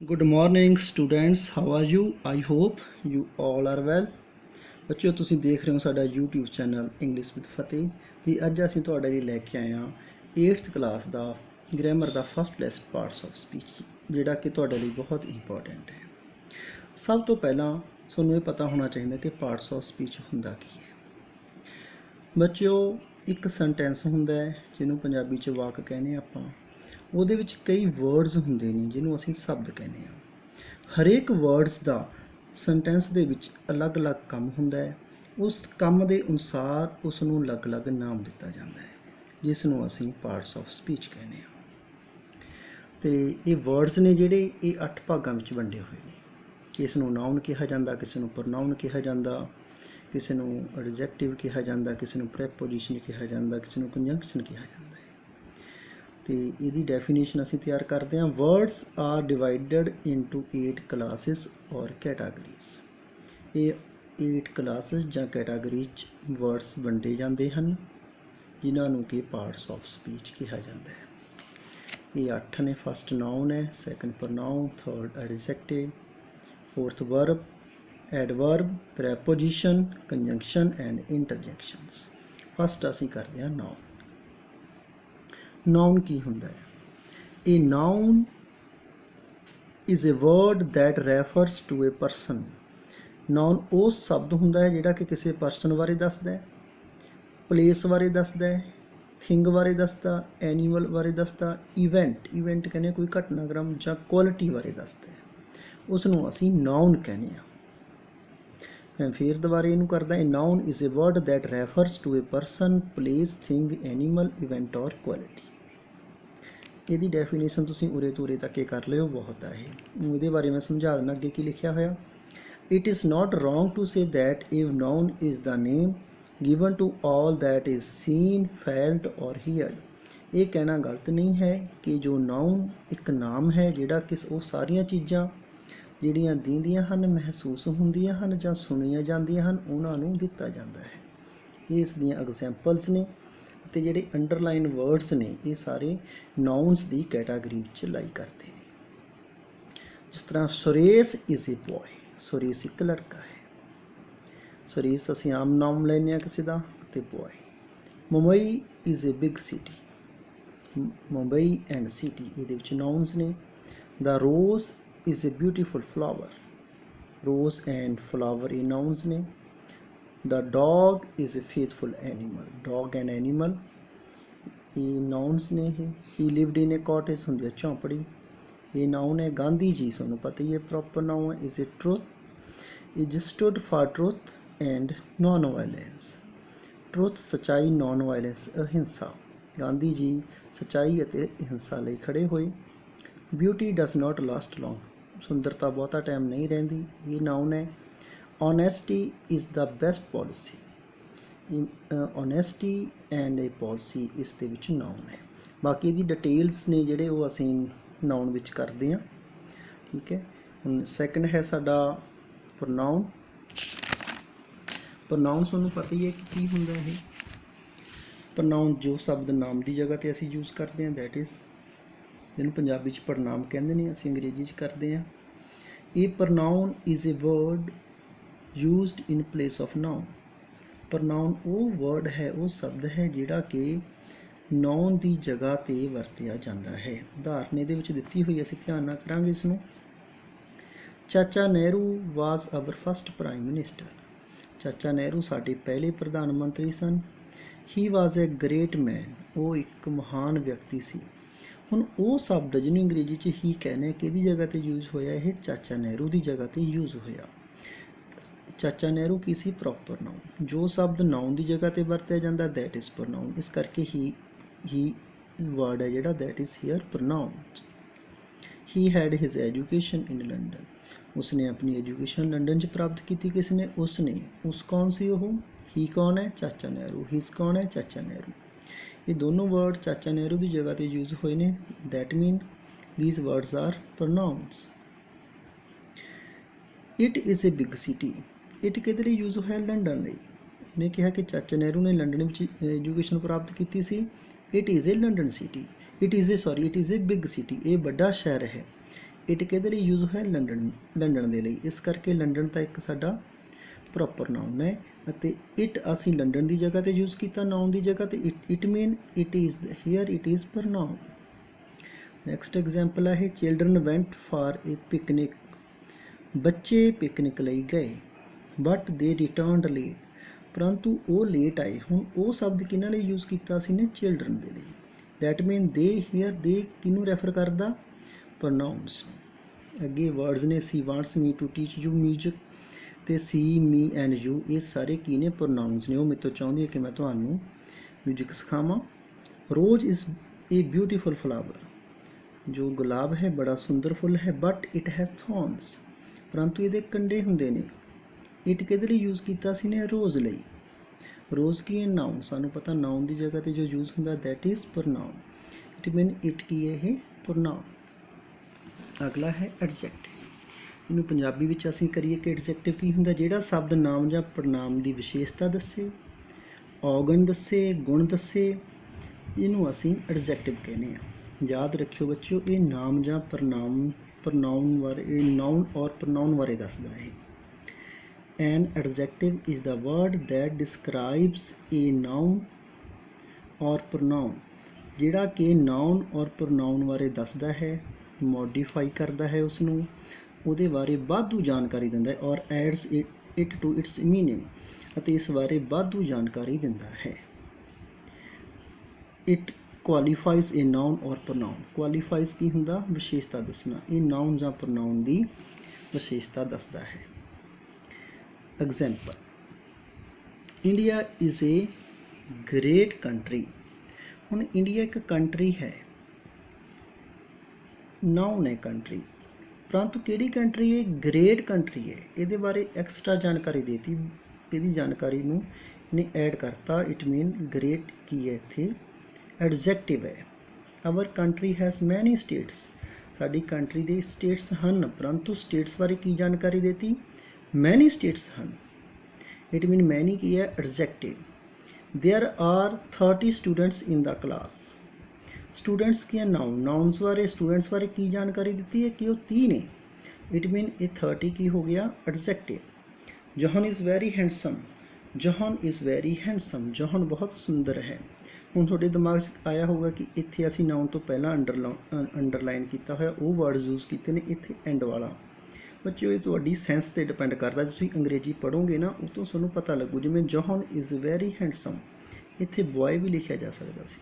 Good morning students, how are you? I hope you all are well. ਬੱਚਿਓ, ਤੁਸੀਂ ਦੇਖ ਰਹੇ ਹੋ ਸਾਡਾ YouTube ਚੈਨਲ ਇੰਗਲਿਸ਼ ਵਿਦ ਫਤਿਹ। ਤੇ ਅੱਜ ਅਸੀਂ ਤੁਹਾਡੇ ਲਈ ਲੈ ਕੇ ਆਏ ਹਾਂ 8th class the grammar the first lesson parts of speech, ਜਿਹੜਾ ਕਿ ਤੁਹਾਡੇ ਲਈ ਬਹੁਤ ਇੰਪੋਰਟੈਂਟ ਹੈ। ਸਭ ਤੋਂ ਪਹਿਲਾਂ ਤੁਹਾਨੂੰ ਇਹ ਪਤਾ ਹੋਣਾ ਚਾਹੀਦਾ ਕਿ ਪਾਰਟਸ ਆਫ ਸਪੀਚ ਹੁੰਦਾ ਕੀ ਹੈ। ਬੱਚਿਓ, ਇੱਕ ਸੈਂਟੈਂਸ ਹੁੰਦਾ ਹੈ ਜਿਹਨੂੰ ਪੰਜਾਬੀ 'ਚ ਵਾਕ ਕਹਿੰਦੇ ਆਪਾਂ। ਉਹਦੇ ਵਿੱਚ ਕਈ ਵਰਡਸ ਹੁੰਦੇ ਨੇ ਜਿਹਨੂੰ ਅਸੀਂ ਸ਼ਬਦ ਕਹਿੰਦੇ ਹਾਂ। ਹਰੇਕ ਵਰਡਸ ਦਾ ਸੈਂਟੈਂਸ ਦੇ ਵਿੱਚ ਅਲੱਗ-ਅਲੱਗ ਕੰਮ ਹੁੰਦਾ ਹੈ। ਉਸ ਕੰਮ ਦੇ ਅਨੁਸਾਰ ਉਸ ਨੂੰ ਅਲੱਗ-ਅਲੱਗ ਨਾਮ ਦਿੱਤਾ ਜਾਂਦਾ ਹੈ, ਜਿਸ ਨੂੰ ਅਸੀਂ ਪਾਰਟਸ ਆਫ ਸਪੀਚ ਕਹਿੰਦੇ ਹਾਂ। ਅਤੇ ਇਹ ਵਰਡਸ ਨੇ ਜਿਹੜੇ ਇਹ 8 ਭਾਗਾਂ ਵਿੱਚ ਵੰਡੇ ਹੋਏ ਨੇ। ਕਿਸ ਨੂੰ ਨਾਊਨ ਕਿਹਾ ਜਾਂਦਾ, ਕਿਸੇ ਨੂੰ ਪ੍ਰੋਨਾਊਨ ਕਿਹਾ ਜਾਂਦਾ, ਕਿਸੇ ਨੂੰ ਐਡਜੈਕਟਿਵ ਕਿਹਾ ਜਾਂਦਾ, ਕਿਸੇ ਨੂੰ ਪ੍ਰੈਪੋਜੀਸ਼ਨ ਕਿਹਾ ਜਾਂਦਾ, ਕਿਸੇ ਨੂੰ ਕੰਜੰਕਸ਼ਨ ਕਿਹਾ ਜਾਂਦਾ ਹੈ। ਅਤੇ ਇਹਦੀ ਡੈਫੀਨੇਸ਼ਨ ਅਸੀਂ ਤਿਆਰ ਕਰਦੇ ਹਾਂ। Words are divided into 8 classes or categories. ਇਹ 8 ਕਲਾਸਿਸ ਜਾਂ ਕੈਟਾਗਰੀ 'ਚ ਵਰਡਸ ਵੰਡੇ ਜਾਂਦੇ ਹਨ, ਜਿਨ੍ਹਾਂ ਨੂੰ ਕਿ ਪਾਰਟਸ ਆਫ ਸਪੀਚ ਕਿਹਾ ਜਾਂਦਾ ਹੈ। ਇਹ 8 ਨੇ। ਫਸਟ ਨਾਊਨ ਹੈ, second pronoun, third adjective, fourth verb, adverb, preposition, conjunction and interjections. First ਅਸੀਂ ਕਰਦੇ ਹਾਂ ਨਾਊਨ। ਨਾਊਨ ਕੀ ਹੁੰਦਾ ਹੈ? A noun is a word that refers to a person. Known ਉਹ ਸ਼ਬਦ ਹੁੰਦਾ ਹੈ ਜਿਹੜਾ ਕਿ ਕਿਸੇ ਪਰਸਨ ਬਾਰੇ ਦੱਸਦਾ ਹੈ, ਪਲੇਸ ਬਾਰੇ ਦੱਸਦਾ ਹੈ, ਥਿੰਗ ਬਾਰੇ ਦੱਸਦਾ, ਐਨੀਮਲ ਬਾਰੇ ਦੱਸਦਾ, ਇਵੈਂਟ ਕਹਿੰਦੇ ਕੋਈ ਘਟਨਾਕ੍ਰਮ ਜਾਂ ਕੁਆਲਿਟੀ ਬਾਰੇ ਦੱਸਦਾ ਹੈ। ਉਸ ਨੂੰ ਅਸੀਂ ਨਾਊਨ ਕਹਿੰਦੇ ਹਾਂ। ਮੈਂ ਫਿਰ ਦੁਬਾਰਾ ਇਹਨੂੰ ਕਰਦਾ। A noun is a word that refers to a person, place, thing, animal, event or quality. ਇਹਦੀ ਡੈਫੀਨੇਸ਼ਨ ਤੁਸੀਂ ਉਰੇ ਤੋਂ ਉਰੇ ਤੱਕ ਇਹ ਕਰ ਲਿਓ, ਬਹੁਤ ਹੈ ਇਹ। ਇਹਦੇ ਬਾਰੇ ਮੈਂ ਸਮਝਾ ਦਿੰਦਾ ਅੱਗੇ ਕੀ ਲਿਖਿਆ ਹੋਇਆ। It is not wrong to say that a noun is the name given to all that is seen, felt or heard. ਇਹ ਕਹਿਣਾ ਗਲਤ ਨਹੀਂ ਹੈ ਕਿ ਜੋ ਨਾਊਨ ਇੱਕ ਨਾਮ ਹੈ ਜਿਹੜਾ ਕਿ ਉਹ ਸਾਰੀਆਂ ਚੀਜ਼ਾਂ ਜਿਹੜੀਆਂ ਦਿਖਦੀਆਂ ਹਨ, ਮਹਿਸੂਸ ਹੁੰਦੀਆਂ ਹਨ ਜਾਂ ਸੁਣੀਆਂ ਜਾਂਦੀਆਂ ਹਨ, ਉਹਨਾਂ ਨੂੰ ਦਿੱਤਾ ਜਾਂਦਾ ਹੈ। ਇਹ ਇਸ ਦੀਆਂ ਐਗਜ਼ੈਂਪਲਸ ਨੇ। ਅਤੇ ਜਿਹੜੇ ਅੰਡਰਲਾਈਨ ਵਰਡਸ ਨੇ ਇਹ ਸਾਰੇ ਨਾਊਨਸ ਦੀ ਕੈਟਾਗਰੀ ਵਿੱਚ ਲਾਈ ਕਰਦੇ ਨੇ। ਜਿਸ ਤਰ੍ਹਾਂ Suresh is a boy, Suresh ਇੱਕ ਲੜਕਾ ਹੈ। ਸੁਰੇਸ਼ ਅਸੀਂ ਆਮ ਨਾਮ ਲੈਂਦੇ ਹਾਂ ਕਿਸੇ ਦਾ, ਅਤੇ boy. Mumbai is a big city, Mumbai and city ਇਹਦੇ ਵਿੱਚ ਨਾਊਨਸ ਨੇ। The rose is a beautiful flower, rose and flower ਇਹ ਨਾਊਨਸ ਨੇ। The dog is a faithful animal, dog and animal ਇਹ ਨਾਊਨਸ ਨੇ। he lived in a cottage ਹੁੰਦੀ ਹੈ ਝੌਂਪੜੀ, ਇਹ ਨਾਊਨ ਹੈ। ਗਾਂਧੀ ਜੀ ਤੁਹਾਨੂੰ ਪਤਾ ਹੀ ਹੈ ਪ੍ਰੋਪਰ ਨਾਊਨ ਹੈ। is a truth is stood for truth and non violence, truth ਸੱਚਾਈ, non violence ਅਹਿੰਸਾ। ਗਾਂਧੀ ਜੀ ਸੱਚਾਈ ਅਤੇ ਅਹਿੰਸਾ ਲਈ ਖੜੇ ਹੋਏ। beauty does not last long, ਸੁੰਦਰਤਾ ਬਹੁਤਾ ਟਾਈਮ ਨਹੀਂ ਰਹਿੰਦੀ, ਇਹ ਨਾਊਨ ਹੈ। Honesty is the best policy, honesty and a policy ਇਸ ਦੇ ਵਿੱਚ ਨਾਊਨ ਹੈ। ਬਾਕੀ ਇਹਦੀ ਡਿਟੇਲਸ ਨੇ ਜਿਹੜੇ ਉਹ ਅਸੀਂ ਨਾਊਨ ਵਿੱਚ ਕਰਦੇ ਹਾਂ, ਠੀਕ ਹੈ। ਹੁਣ ਸੈਕਿੰਡ ਹੈ ਸਾਡਾ ਪ੍ਰੋਨਾਊਨ। ਪ੍ਰੋਨਾਊਨ ਤੁਹਾਨੂੰ ਪਤਾ ਹੀ ਹੈ ਕਿ ਕੀ ਹੁੰਦਾ ਇਹ। ਪ੍ਰੋਨਾਊਨ ਜੋ ਸ਼ਬਦ ਨਾਮ ਦੀ ਜਗ੍ਹਾ 'ਤੇ ਅਸੀਂ ਯੂਜ਼ ਕਰਦੇ ਹਾਂ, ਦੈਟ ਇਜ਼ ਜਿਹਨੂੰ ਪੰਜਾਬੀ 'ਚ ਪ੍ਰਣਾਮ ਕਹਿੰਦੇ ਨੇ, ਅਸੀਂ ਅੰਗਰੇਜ਼ੀ 'ਚ ਕਰਦੇ ਹਾਂ। ਇਹ pronoun is a word used in place of noun. Pronoun ਉਹ ਵਰਡ ਹੈ, ਉਹ ਸ਼ਬਦ ਹੈ ਜਿਹੜਾ ਕਿ ਨਾਊਨ ਦੀ ਜਗ੍ਹਾ 'ਤੇ ਵਰਤਿਆ ਜਾਂਦਾ ਹੈ। ਉਦਾਹਰਨ ਇਹਦੇ ਵਿੱਚ ਦਿੱਤੀ ਹੋਈ, ਅਸੀਂ ਧਿਆਨ ਨਾਲ ਕਰਾਂਗੇ ਇਸ ਨੂੰ। ਚਾਚਾ ਨਹਿਰੂ ਵਾਜ਼ ਆਵਰ ਫਸਟ ਪ੍ਰਾਈਮ ਮਿਨਿਸਟਰ, ਚਾਚਾ ਨਹਿਰੂ ਸਾਡੇ ਪਹਿਲੇ ਪ੍ਰਧਾਨ ਮੰਤਰੀ ਸਨ। ਹੀ ਵਾਜ਼ ਏ ਗ੍ਰੇਟ ਮੈਨ, ਉਹ ਇੱਕ ਮਹਾਨ ਵਿਅਕਤੀ ਸੀ। ਹੁਣ ਉਹ ਸ਼ਬਦ ਜਿਹਨੂੰ ਅੰਗਰੇਜ਼ੀ 'ਚ ਹੀ ਕਹਿੰਦੇ ਕਿਹਦੀ ਜਗ੍ਹਾ 'ਤੇ ਯੂਜ਼ ਹੋਇਆ? ਇਹ ਚਾਚਾ ਨਹਿਰੂ ਦੀ ਜਗ੍ਹਾ 'ਤੇ ਯੂਜ਼ ਹੋਇਆ। ਚਾਚਾ ਨਹਿਰੂ ਕੀ ਸੀ? Proper noun. ਜੋ ਸ਼ਬਦ ਨਾਊਨ ਦੀ ਜਗ੍ਹਾ 'ਤੇ ਵਰਤਿਆ ਜਾਂਦਾ ਦੈਟ ਇਜ਼ ਪ੍ਰੋਨਾਊਨ। ਇਸ ਕਰਕੇ ਹੀ ਵਰਡ ਹੈ ਜਿਹੜਾ that is here pronounced. He had his education in London, ਉਸਨੇ ਆਪਣੀ ਐਜੂਕੇਸ਼ਨ ਲੰਡਨ 'ਚ ਪ੍ਰਾਪਤ ਕੀਤੀ। ਕਿਸ ਨੇ? ਉਸਨੇ। ਉਸ ਕੌਣ ਸੀ ਉਹ? ਹੀ ਕੌਣ ਹੈ? ਚਾਚਾ ਨਹਿਰੂ। ਹਿਜ਼ ਕੌਣ ਹੈ? ਚਾਚਾ ਨਹਿਰੂ। ਇਹ ਦੋਨੋਂ ਵਰਡ ਚਾਚਾ ਨਹਿਰੂ ਦੀ ਜਗ੍ਹਾ 'ਤੇ ਯੂਜ਼ ਹੋਏ ਨੇ। That mean these words are pronouns. It is a big city, it ਕਿਹਦੇ ਲਈ ਯੂਜ਼ ਹੋਇਆ? ਲੰਡਨ ਲਈ। ਉਹਨੇ ਕਿਹਾ ਕਿ ਚਾਚਾ ਨਹਿਰੂ ਨੇ ਲੰਡਨ ਵਿੱਚ ਐਜੂਕੇਸ਼ਨ ਪ੍ਰਾਪਤ ਕੀਤੀ ਸੀ। It is a London city, it is a big city, ਇਹ ਵੱਡਾ ਸ਼ਹਿਰ ਹੈ। ਇਟ ਕਿਹਦੇ ਲਈ ਯੂਜ਼ ਹੋਇਆ? ਲੰਡਨ ਦੇ ਲਈ। ਇਸ ਕਰਕੇ ਲੰਡਨ ਤਾਂ ਇੱਕ ਸਾਡਾ ਪ੍ਰੋਪਰ ਨਾਊਨ ਹੈ ਅਤੇ ਇਟ ਅਸੀਂ ਲੰਡਨ ਦੀ ਜਗ੍ਹਾ 'ਤੇ ਯੂਜ਼ ਕੀਤਾ ਨਾਊਨ ਦੀ ਜਗ੍ਹਾ 'ਤੇ। It mean it is here it is pronoun. Next example ਹੈ children went for a picnic. ਬੱਚੇ ਪਿਕਨਿਕ ਲਈ ਗਏ ਬਟ ਦੇ ਰਿਟਰਨਡ ਲੇਟ, ਪਰੰਤੂ ਉਹ ਲੇਟ ਆਏ। ਹੁਣ ਉਹ ਸ਼ਬਦ ਕਿਹਨਾਂ ਲਈ ਯੂਜ਼ ਕੀਤਾ ਸੀ ਨੇ? ਚਿਲਡਰਨ ਦੇ ਲਈ। ਦੈਟ ਮੀਨ ਦੇ ਹੀਅਰ ਦੇ ਕਿਹਨੂੰ ਰੈਫਰ ਕਰਦਾ? ਪ੍ਰੋਨਾਊਨਸ। ਅੱਗੇ ਵਰਡਸ ਨੇ she wants me to teach you music ਅਤੇ ਸੀ ਮੀ ਐਂਡ ਯੂ, ਇਹ ਸਾਰੇ ਕੀ ਨੇ? ਪ੍ਰੋਨਾਊਨਸ ਨੇ। ਉਹ ਮੇਰੇ ਤੋਂ ਚਾਹੁੰਦੀ ਹੈ ਕਿ ਮੈਂ ਤੁਹਾਨੂੰ ਮਿਊਜ਼ਿਕ ਸਿਖਾਵਾਂ। Rose is a beautiful flower, ਜੋ ਗੁਲਾਬ ਹੈ ਬੜਾ ਸੁੰਦਰ ਫੁੱਲ ਹੈ। ਬਟ ਇਟ ਹੈਜ਼ ਥੋਰਨਸ, ਪਰੰਤੂ ਇਹਦੇ ਕੰਡੇ ਹੁੰਦੇ ਨੇ। ਇਟ ਕਿਹਦੇ ਲਈ ਯੂਜ਼ ਕੀਤਾ ਸੀ ਨੇ? ਰੋਜ਼ ਲਈ। ਰੋਜ਼ ਕੀ ਹੈ? ਨਾਊਨ। ਸਾਨੂੰ ਪਤਾ ਨਾਊਨ ਦੀ ਜਗ੍ਹਾ 'ਤੇ ਜੋ ਯੂਜ਼ ਹੁੰਦਾ that is pronoun. It mean it ਕੀ ਹੈ? ਇਹ ਪ੍ਰੋਨਾਊਨ। ਅਗਲਾ ਹੈ ਐਡਜੈਕਟਿਵ। ਇਹਨੂੰ ਪੰਜਾਬੀ ਵਿੱਚ ਅਸੀਂ ਕਰੀਏ ਕਿ ਐਡਜੈਕਟਿਵ ਕੀ ਹੁੰਦਾ? ਜਿਹੜਾ ਸ਼ਬਦ ਨਾਮ ਜਾਂ ਪ੍ਰਨਾਮ ਦੀ ਵਿਸ਼ੇਸ਼ਤਾ ਦੱਸੇ, ਔਗਣ ਦੱਸੇ, ਗੁਣ ਦੱਸੇ, ਇਹਨੂੰ ਅਸੀਂ ਐਡਜੈਕਟਿਵ ਕਹਿੰਦੇ ਹਾਂ। ਯਾਦ ਰੱਖਿਓ ਬੱਚਿਓ, ਇਹ ਨਾਮ ਜਾਂ ਪ੍ਰਨਾਉਨ ਬਾਰੇ, ਇਹ ਨਾਊਨ ਔਰ ਪ੍ਰਨਾਉਨ ਬਾਰੇ ਦੱਸਦਾ ਹੈ। An adjective is the word that describes a noun or pronoun, ਜਿਹੜਾ ਕਿ ਨਾਊਨ ਔਰ ਪ੍ਰੋਨਾਊਨ ਬਾਰੇ ਦੱਸਦਾ ਹੈ, ਮੋਡੀਫਾਈ ਕਰਦਾ ਹੈ ਉਸ ਨੂੰ, ਉਹਦੇ ਬਾਰੇ ਵਾਧੂ ਜਾਣਕਾਰੀ ਦਿੰਦਾ ਹੈ ਔਰ adds it to its meaning, ਅਤੇ ਇਸ ਬਾਰੇ ਵਾਧੂ ਜਾਣਕਾਰੀ ਦਿੰਦਾ ਹੈ। It ਕੁਆਲੀਫਾਈਜ਼ A known or ਪ੍ਰੋਨਾਊਨ। ਕੁਆਲੀਫਾਈਜ਼ ਕੀ ਹੁੰਦਾ? ਵਿਸ਼ੇਸ਼ਤਾ ਦੱਸਣਾ। ਇਹ ਨਾਊਨ ਜਾਂ ਪ੍ਰੋਨਾਊਨ ਦੀ ਵਿਸ਼ੇਸ਼ਤਾ ਦੱਸਦਾ ਹੈ। Example, India is A grade country. ਹੁਣ ਇੰਡੀਆ ਇੱਕ ਕੰਟਰੀ ਹੈ, ਨਾਊਨ ਹੈ ਕੰਟਰੀ, ਪਰੰਤੂ ਕਿਹੜੀ ਕੰਟਰੀ ਹੈ? ਗ੍ਰੇਟ ਕੰਟਰੀ ਹੈ। ਇਹਦੇ ਬਾਰੇ ਐਕਸਟਰਾ ਜਾਣਕਾਰੀ ਦੇਤੀ, ਇਹਦੀ ਜਾਣਕਾਰੀ ਨੂੰ ਇਹਨੇ ਐਡ ਕਰਤਾ। ਇਟ ਮੀਨ ਗ੍ਰੇਟ ਕੀ ਹੈ ਇੱਥੇ? ਐਡਜੈਕਟਿਵ ਹੈ। ਆਵਰ ਕੰਟਰੀ ਹੈਜ਼ ਮੈਨੀ ਸਟੇਟਸ, ਸਾਡੀ ਕੰਟਰੀ ਦੇ ਸਟੇਟਸ ਹਨ, ਪਰੰਤੂ ਸਟੇਟਸ ਬਾਰੇ ਕੀ ਜਾਣਕਾਰੀ ਦੇਤੀ? ਮੈਨੀ ਸਟੇਟਸ ਹਨ। ਇਟ ਮੀਨ ਮੈਨੀ ਕੀ ਹੈ? Adjective. There are 30 students in the class. Students ਕੀ ਹੈ? ਨਾਊਨ। ਨਾਊਨਸ ਬਾਰੇ, ਸਟੂਡੈਂਟਸ ਬਾਰੇ ਕੀ ਜਾਣਕਾਰੀ ਦਿੱਤੀ ਹੈ? ਕਿ ਉਹ 30 ਨੇ। ਇਟ ਮੀਨ ਇਹ 30 ਕੀ ਹੋ ਗਿਆ? Adjective. John is very handsome. John is very handsome, John ਬਹੁਤ ਸੁੰਦਰ ਹੈ। ਹੁਣ ਤੁਹਾਡੇ ਦਿਮਾਗ 'ਚ ਆਇਆ ਹੋਊਗਾ ਕਿ ਇੱਥੇ ਅਸੀਂ ਨਾਊਨ ਤੋਂ ਪਹਿਲਾਂ ਅੰਡਰਲਾਈਨ ਕੀਤਾ ਹੋਇਆ ਉਹ ਵਰਡ ਯੂਜ਼ ਕੀਤੇ ਨੇ, ਇੱਥੇ ਐਂਡ ਵਾਲਾ। ਬੱਚਿਓ ਇਹ ਤੁਹਾਡੀ ਸੈਂਸ 'ਤੇ ਡਿਪੈਂਡ ਕਰਦਾ। ਤੁਸੀਂ ਅੰਗਰੇਜ਼ੀ ਪੜ੍ਹੋਗੇ ਨਾ, ਉਹ ਤੋਂ ਤੁਹਾਨੂੰ ਪਤਾ ਲੱਗੂ। ਜਿਵੇਂ ਜੋਹਨ ਇਜ਼ ਵੈਰੀ ਹੈਂਡਸਮ, ਇੱਥੇ ਬॉय ਵੀ ਲਿਖਿਆ ਜਾ ਸਕਦਾ ਸੀ,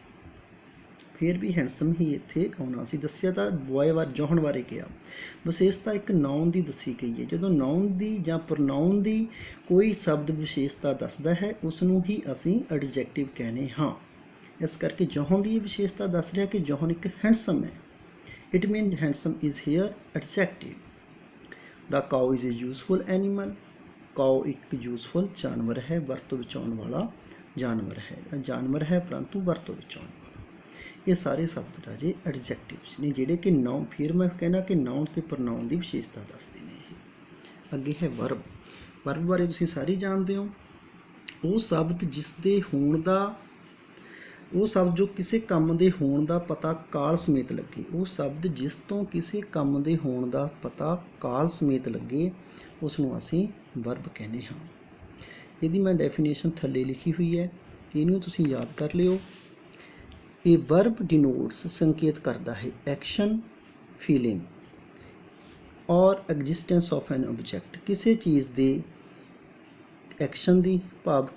ਫਿਰ ਵੀ ਹੈਂਡਸਮ ਹੀ ਇੱਥੇ ਆਉਣਾ ਸੀ। ਦੱਸਿਆ ਤਾਂ ਬॉय ਬਾਰੇ, ਜੋਹਨ ਬਾਰੇ ਕਿਹਾ। ਵਿਸ਼ੇਸ਼ਤਾ ਇੱਕ ਨਾਊਨ ਦੀ ਦੱਸੀ ਗਈ ਹੈ। ਜਦੋਂ ਨਾਊਨ ਦੀ ਜਾਂ ਪ੍ਰੋਨਾਊਨ ਦੀ ਕੋਈ ਸ਼ਬਦ ਵਿਸ਼ੇਸ਼ਤਾ ਦੱਸਦਾ ਹੈ, ਉਸ ਨੂੰ ਹੀ ਅਸੀਂ ਐਡਜੈਕਟਿਵ ਕਹਿੰਦੇ ਹਾਂ। ਇਸ ਕਰਕੇ ਜੋਹਨ ਦੀ ਇਹ ਵਿਸ਼ੇਸ਼ਤਾ ਦੱਸ ਰਿਹਾ ਕਿ ਜੋਹਨ ਇੱਕ ਹੈਂਡਸਮ ਹੈ। It mean handsome is here adjective. The cow is a useful animal. Cow ਇੱਕ ਯੂਜ਼ਫੁਲ ਜਾਨਵਰ ਹੈ, ਵਰਤੋਂ ਵਿੱਚ ਆਉਣ ਵਾਲਾ ਜਾਨਵਰ ਹੈ। ਜਾਨਵਰ ਹੈ ਪਰੰਤੂ ਵਰਤੋਂ ਵਿੱਚ ਆਉਣ ਵਾਲਾ। ਇਹ ਸਾਰੇ ਸ਼ਬਦ ਰਾਜੇ ਐਡਜੈਕਟਿਵਸ ਨੇ, ਜਿਹੜੇ ਕਿ ਨਾਊਨ, ਫਿਰ ਮੈਂ ਕਹਿੰਦਾ ਕਿ ਨਾਊਨ ਅਤੇ ਪ੍ਰੋਨਾਊਨ ਦੀ ਵਿਸ਼ੇਸ਼ਤਾ ਦੱਸਦੇ ਨੇ ਇਹ। ਅੱਗੇ ਹੈ ਵਰਬ। ਵਰਬ ਬਾਰੇ ਤੁਸੀਂ ਸਾਰੇ ਜਾਣਦੇ ਹੋ। ਉਹ ਸ਼ਬਦ ਜਿਸ ਦੇ ਹੋਣ ਦਾ, ਉਹ ਸ਼ਬਦ ਜੋ ਕਿਸੇ ਕੰਮ ਦੇ ਹੋਣ ਦਾ ਪਤਾ ਕਾਲ ਸਮੇਤ ਲੱਗੇ। ਉਹ ਸ਼ਬਦ ਜਿਸ ਤੋਂ ਕਿਸੇ ਕੰਮ ਦੇ ਹੋਣ ਦਾ ਪਤਾ ਕਾਲ ਸਮੇਤ ਲੱਗੇ, ਉਸ ਨੂੰ ਅਸੀਂ ਵਰਬ ਕਹਿੰਦੇ ਹਾਂ। ਇਹਦੀ ਮੈਂ ਡੈਫੀਨੇਸ਼ਨ ਥੱਲੇ ਲਿਖੀ ਹੋਈ ਹੈ, ਇਹਨੂੰ ਤੁਸੀਂ ਯਾਦ ਕਰ ਲਿਓ। ਇਹ ਵਰਬ ਡਿਨੋਟਸ, ਸੰਕੇਤ ਕਰਦਾ ਹੈ ਐਕਸ਼ਨ, ਫੀਲਿੰਗ ਔਰ ਐਗਜ਼ਿਸਟੈਂਸ ਆਫ ਐਨ ਆਬਜੈਕਟ। ਕਿਸੇ ਚੀਜ਼ ਦੇ ਐਕਸ਼ਨ ਦੀ, ਭਾਵ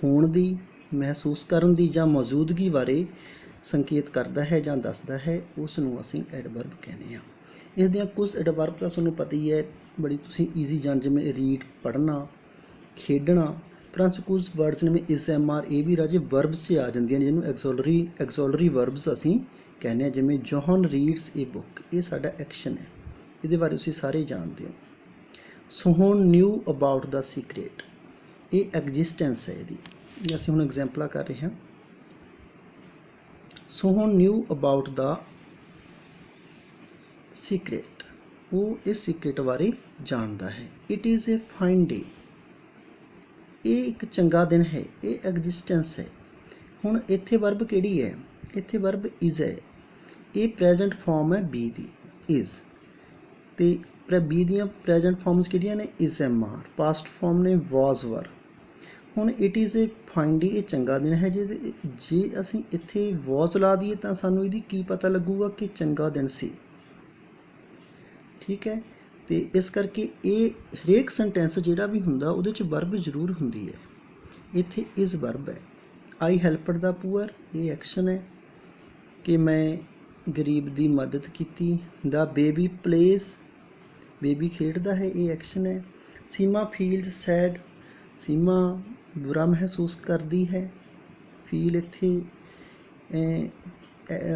ਹੋਣ ਦੀ, ਮਹਿਸੂਸ ਕਰਨ ਦੀ ਜਾਂ ਮੌਜੂਦਗੀ ਬਾਰੇ ਸੰਕੇਤ ਕਰਦਾ ਹੈ ਜਾਂ ਦੱਸਦਾ ਹੈ, ਉਸ ਨੂੰ ਅਸੀਂ ਐਡਵਰਬ ਕਹਿੰਦੇ ਹਾਂ। ਇਸ ਦੀਆਂ ਕੁਝ ਐਡਵਰਬ ਤਾਂ ਤੁਹਾਨੂੰ ਪਤਾ ਹੀ ਹੈ, ਬੜੀ ਤੁਸੀਂ ਈਜ਼ੀ ਜਾਣ, ਜਿਵੇਂ ਰੀਡ ਪੜ੍ਹਨਾ, ਖੇਡਣਾ। ਪਰੰਤੂ ਕੁਝ ਵਰਡਸ ਨੇ ਇਸ ਐਮ ਆਰ, ਇਹ ਵੀ ਰਾਜੇ ਵਰਬਸ 'ਚ ਆ ਜਾਂਦੀਆਂ ਨੇ, ਜਿਹਨੂੰ ਐਕਸੋਲਰੀ ਵਰਬਸ ਅਸੀਂ ਕਹਿੰਦੇ ਹਾਂ। ਜਿਵੇਂ ਜੋਹਨ ਰੀਡਸ ਏ ਬੁੱਕ, ਇਹ ਸਾਡਾ ਐਕਸ਼ਨ ਹੈ, ਇਹਦੇ ਬਾਰੇ ਤੁਸੀਂ ਸਾਰੇ ਜਾਣਦੇ ਹੋ। Sohan new about the secret, ਇਹ ਐਗਜ਼ਿਸਟੈਂਸ ਹੈ ਇਹਦੀ। ਇਹ ਅਸੀਂ ਹੁਣ ਐਗਜ਼ਾਮਪਲਾਂ ਕਰ ਰਹੇ ਹਾਂ। Sohan new about the secret, ਉਹ ਇਸ ਸੀਕ੍ਰੇਟ ਬਾਰੇ ਜਾਣਦਾ ਹੈ। It is a fine day, ਇਹ ਇੱਕ ਚੰਗਾ ਦਿਨ ਹੈ, ਇਹ ਐਗਜ਼ਿਸਟੈਂਸ ਹੈ। ਹੁਣ ਇੱਥੇ ਵਰਬ ਕਿਹੜੀ ਹੈ? ਇੱਥੇ ਵਰਬ ਇਜ਼ ਹੈ। ਇਹ ਪ੍ਰੈਜੈਂਟ ਫਾਰਮ ਹੈ ਬੀ ਦੀ, ਇਜ਼। ਤੇ ਬੀ ਦੀਆਂ ਪ੍ਰੈਜੈਂਟ ਫਾਰਮਸ ਕਿਹੜੀਆਂ ਨੇ? Is am are. Past form ਨੇ ਵਾਜ਼ ਵਰ। ਹੁਣ it is a fine day, ਇਹ ਚੰਗਾ ਦਿਨ ਹੈ। ਜੇ ਅਸੀਂ ਇੱਥੇ ਵਾਜ਼ ਲਾ ਦਈਏ ਤਾਂ ਸਾਨੂੰ ਇਹਦੀ ਕੀ ਪਤਾ ਲੱਗੂਗਾ ਕਿ ਚੰਗਾ ਦਿਨ ਸੀ। ਠੀਕ ਹੈ, ਤੇ ਇਸ ਕਰਕੇ ਇਹ ਹਰੇਕ ਸੈਂਟੈਂਸ ਜਿਹੜਾ ਵੀ ਹੁੰਦਾ ਉਹਦੇ 'ਚ ਵਰਬ ਜ਼ਰੂਰ ਹੁੰਦੀ ਹੈ। ਇੱਥੇ ਇਜ਼ ਵਰਬ ਹੈ। ਆਈ ਹੈਲਪਡ ਦਾ ਪੂਅਰ, ਇਹ ਐਕਸ਼ਨ ਹੈ ਕਿ ਮੈਂ ਗਰੀਬ ਦੀ ਮਦਦ ਕੀਤੀ। ਦਾ ਬੇਬੀ ਪਲੇਜ਼, ਬੇਬੀ ਖੇਡਦਾ ਹੈ, ਇਹ ਐਕਸ਼ਨ ਹੈ। ਸੀਮਾ ਫੀਲਜ਼ ਸੈਡ, ਸੀਮਾ ਬੁਰਾ ਮਹਿਸੂਸ ਕਰਦੀ ਹੈ। ਫੀਲ ਇੱਥੇ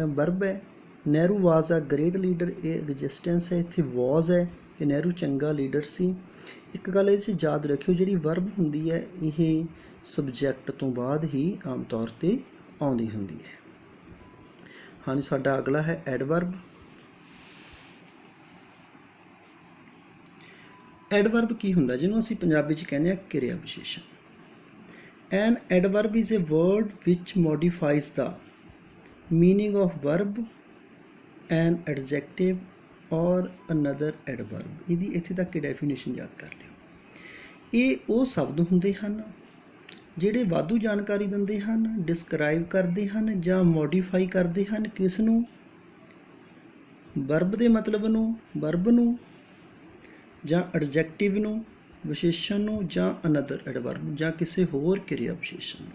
ਵਰਬ ਹੈ। ਨਹਿਰੂ ਵਾਜ਼ ਅ ਗ੍ਰੇਟ ਲੀਡਰ, ਇਹ ਐਗਜ਼ਿਸਟੈਂਸ ਹੈ। ਇੱਥੇ ਵਾਜ਼ ਹੈ ਕਿ ਨਹਿਰੂ ਚੰਗਾ ਲੀਡਰ ਸੀ। ਇੱਕ ਗੱਲ ਇਹ 'ਚ ਯਾਦ ਰੱਖਿਓ, ਜਿਹੜੀ ਵਰਬ ਹੁੰਦੀ ਹੈ ਇਹ ਸਬਜੈਕਟ ਤੋਂ ਬਾਅਦ ਹੀ ਆਮ ਤੌਰ 'ਤੇ ਆਉਂਦੀ ਹੁੰਦੀ ਹੈ। ਹਾਂਜੀ, ਸਾਡਾ ਅਗਲਾ ਹੈ ਐਡਵਰਬ। ਐਡਵਰਬ ਕੀ ਹੁੰਦਾ? ਜਿਹਨੂੰ ਅਸੀਂ ਪੰਜਾਬੀ 'ਚ ਕਹਿੰਦੇ ਹਾਂ ਕਿਰਿਆ ਵਿਸ਼ੇਸ਼ਣ। An adverb is a word which modifies the meaning of verb, an adjective or another adverb. ਇਹਦੀ ਇੱਥੇ ਤੱਕ ਦੀ ਡੈਫੀਨੇਸ਼ਨ ਯਾਦ ਕਰ ਲਿਓ। ਇਹ ਉਹ ਸ਼ਬਦ ਹੁੰਦੇ ਹਨ ਜਿਹੜੇ ਵਾਧੂ ਜਾਣਕਾਰੀ ਦਿੰਦੇ ਹਨ, ਡਿਸਕਰਾਈਬ ਕਰਦੇ ਹਨ ਜਾਂ ਮੋਡੀਫਾਈ ਕਰਦੇ ਹਨ। ਕਿਸ ਨੂੰ? ਵਰਬ ਦੇ ਮਤਲਬ ਨੂੰ, ਵਰਬ ਨੂੰ, ਜਾਂ ਐਡਜੈਕਟਿਵ ਨੂੰ, ਵਿਸ਼ੇਸ਼ਣ ਨੂੰ, ਜਾਂ ਅਨਦਰ ਐਡਵਰਬ ਜਾਂ ਕਿਸੇ ਹੋਰ ਕਿਰਿਆ ਵਿਸ਼ੇਸ਼ਣ ਨੂੰ।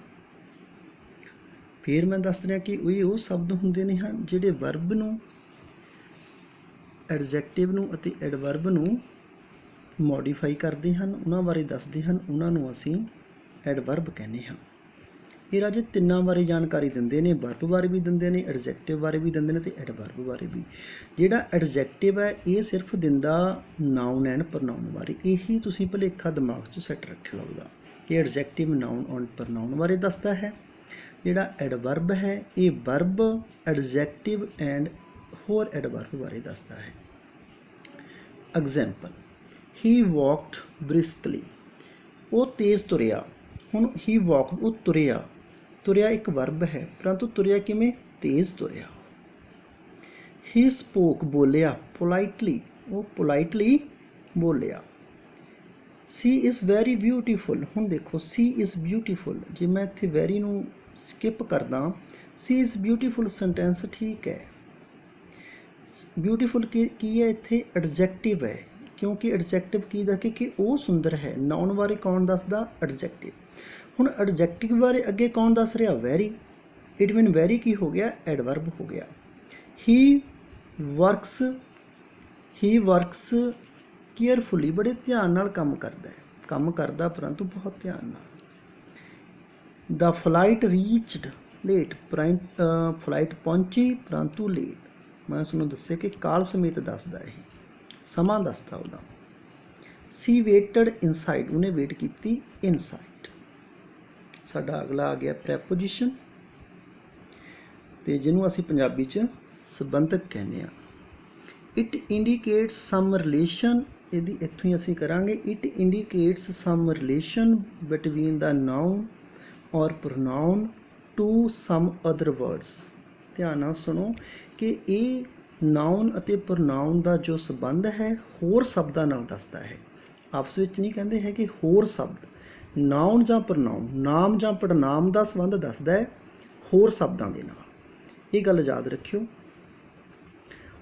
ਫਿਰ ਮੈਂ ਦੱਸ ਰਿਹਾ ਕਿ ਇਹ ਉਹ ਸ਼ਬਦ ਹੁੰਦੇ ਨੇ ਹਨ ਜਿਹੜੇ ਵਰਬ ਨੂੰ, ਐਡਜੈਕਟਿਵ ਨੂੰ ਅਤੇ ਐਡਵਰਬ ਨੂੰ ਮੋਡੀਫਾਈ ਕਰਦੇ ਹਨ, ਉਹਨਾਂ ਬਾਰੇ ਦੱਸਦੇ ਹਨ, ਉਹਨਾਂ ਨੂੰ ਅਸੀਂ ਐਡਵਰਬ ਕਹਿੰਦੇ ਹਾਂ। ਇਹ ਰਾਜੇ ਤਿੰਨਾਂ ਬਾਰੇ ਜਾਣਕਾਰੀ ਦਿੰਦੇ ਨੇ, ਵਰਬ ਬਾਰੇ ਵੀ ਦਿੰਦੇ ਨੇ, ਐਡਜੈਕਟਿਵ ਬਾਰੇ ਵੀ ਦਿੰਦੇ ਨੇ ਅਤੇ ਐਡਵਰਬ ਬਾਰੇ ਵੀ। ਜਿਹੜਾ ਐਡਜੈਕਟਿਵ ਹੈ ਇਹ ਸਿਰਫ ਦਿੰਦਾ ਨਾਊਨ ਐਂਡ ਪ੍ਰਨਾਊਨ ਬਾਰੇ। ਇਹੀ ਤੁਸੀਂ ਭੁਲੇਖਾ ਦਿਮਾਗ 'ਚ ਸੈੱਟ ਰੱਖਿਓ ਆਪਦਾ ਕਿ ਐਡਜੈਕਟਿਵ ਨਾਊਨ ਐਂਡ ਪ੍ਰਨਾਊਨ ਬਾਰੇ ਦੱਸਦਾ ਹੈ। ਜਿਹੜਾ ਐਡਵਰਬ ਹੈ ਇਹ ਵਰਬ, ਐਡਜੈਕਟਿਵ ਐਂਡ ਹੋਰ ਐਡਵਰਬ ਬਾਰੇ ਦੱਸਦਾ ਹੈ। ਐਗਜ਼ੈਂਪਲ, ਹੀ ਵਾਕਡ ਬ੍ਰਿਸਕਲੀ, ਉਹ ਤੇਜ਼ ਤੁਰਿਆ। ਹੁਣ ਹੀ ਵਾਕਡ, ਉਹ ਤੁਰਿਆ। ਤੁਰਿਆ ਇੱਕ ਵਰਬ ਹੈ, ਪਰੰਤੂ ਤੁਰਿਆ ਕਿਵੇਂ? ਤੇਜ਼ ਤੁਰਿਆ। ਹੀ ਸਪੋਕ, ਬੋਲਿਆ। ਪੋਲਾਈਟਲੀ, ਉਹ ਪੋਲਾਈਟਲੀ ਬੋਲਿਆ। ਸੀ ਇਜ਼ ਵੈਰੀ ਬਿਊਟੀਫੁਲ। ਹੁਣ ਦੇਖੋ ਸੀ ਇਜ਼ ਬਿਊਟੀਫੁਲ, ਜੇ ਮੈਂ ਇੱਥੇ ਵੈਰੀ ਨੂੰ ਸਕਿਪ ਕਰਦਾ, ਸੀ ਇਜ਼ ਬਿਊਟੀਫੁਲ ਸੈਂਟੈਂਸ ਠੀਕ ਹੈ। ਬਿਊਟੀਫੁਲ ਕੀ ਹੈ? ਇੱਥੇ ਐਡਜੈਕਟਿਵ ਹੈ, ਕਿਉਂਕਿ ਐਡਜੈਕਟਿਵ ਕੀ ਦੱਸੇ ਕਿ ਉਹ ਸੁੰਦਰ ਹੈ। ਨਾਊਨ ਬਾਰੇ ਕੌਣ ਦੱਸਦਾ? ਐਡਜੈਕਟਿਵ। ਹੁਣ ਐਡਜੈਕਟਿਵ ਬਾਰੇ ਅੱਗੇ ਕੌਣ ਦੱਸ ਰਿਹਾ? ਵੈਰੀ। ਇਟ ਮੀਨ ਵੈਰੀ ਕੀ ਹੋ ਗਿਆ? ਐਡਵਰਬ ਹੋ ਗਿਆ। ਹੀ ਵਰਕਸ, ਹੀ ਵਰਕਸ ਕੇਅਰਫੁਲੀ, ਬੜੇ ਧਿਆਨ ਨਾਲ ਕੰਮ ਕਰਦਾ ਹੈ। ਕੰਮ ਕਰਦਾ ਪਰੰਤੂ ਬਹੁਤ ਧਿਆਨ ਨਾਲ। ਦਾ ਫਲਾਈਟ ਰੀਚਡ ਲੇਟ, ਫਲਾਈਟ ਪਹੁੰਚੀ ਪਰੰਤੂ ਲੇਟ। ਮੈਂ ਤੁਹਾਨੂੰ ਦੱਸਿਆ ਕਿ ਕਾਲ ਸਮੇਤ ਦੱਸਦਾ, ਇਹ ਸਮਾਂ ਦੱਸਦਾ ਉਹਦਾ। ਸੀ ਵੇਟਡ ਇਨਸਾਈਡ, ਉਹਨੇ ਵੇਟ ਕੀਤੀ ਇਨਸਾਈਡ। ਸਾਡਾ ਅਗਲਾ ਆ ਗਿਆ ਪ੍ਰੈਪੋਜੀਸ਼ਨ, ਤੇ ਜਿਹਨੂੰ ਅਸੀਂ ਪੰਜਾਬੀ 'ਚ ਸੰਬੰਧਕ ਕਹਿੰਦੇ ਹਾਂ। ਇਟ ਇੰਡੀਕੇਟਸ ਸਮ ਰਿਲੇਸ਼ਨ, ਇਹਦੀ ਇੱਥੋਂ ਹੀ ਅਸੀਂ ਕਰਾਂਗੇ। It indicates some relation between the noun or pronoun to some other words. ਧਿਆਨ ਨਾਲ ਸੁਣੋ ਕਿ ਇਹ ਨਾਊਨ ਅਤੇ ਪ੍ਰੋਨਾਊਨ ਦਾ ਜੋ ਸੰਬੰਧ ਹੈ ਹੋਰ ਸ਼ਬਦਾਂ ਨਾਲ ਦੱਸਦਾ ਹੈ। ਆਪਸ ਵਿੱਚ ਨਹੀਂ ਕਹਿੰਦੇ ਹੈ ਕਿ ਹੋਰ ਸ਼ਬਦ, ਨਾਊਨ ਜਾਂ ਪ੍ਰੋਨਾਊਨ, ਨਾਮ ਜਾਂ ਪੜਨਾਮ ਦਾ ਸੰਬੰਧ ਦੱਸਦਾ ਹੈ ਹੋਰ ਸ਼ਬਦਾਂ ਦੇ ਨਾਲ। ਇਹ ਗੱਲ ਯਾਦ ਰੱਖਿਓ।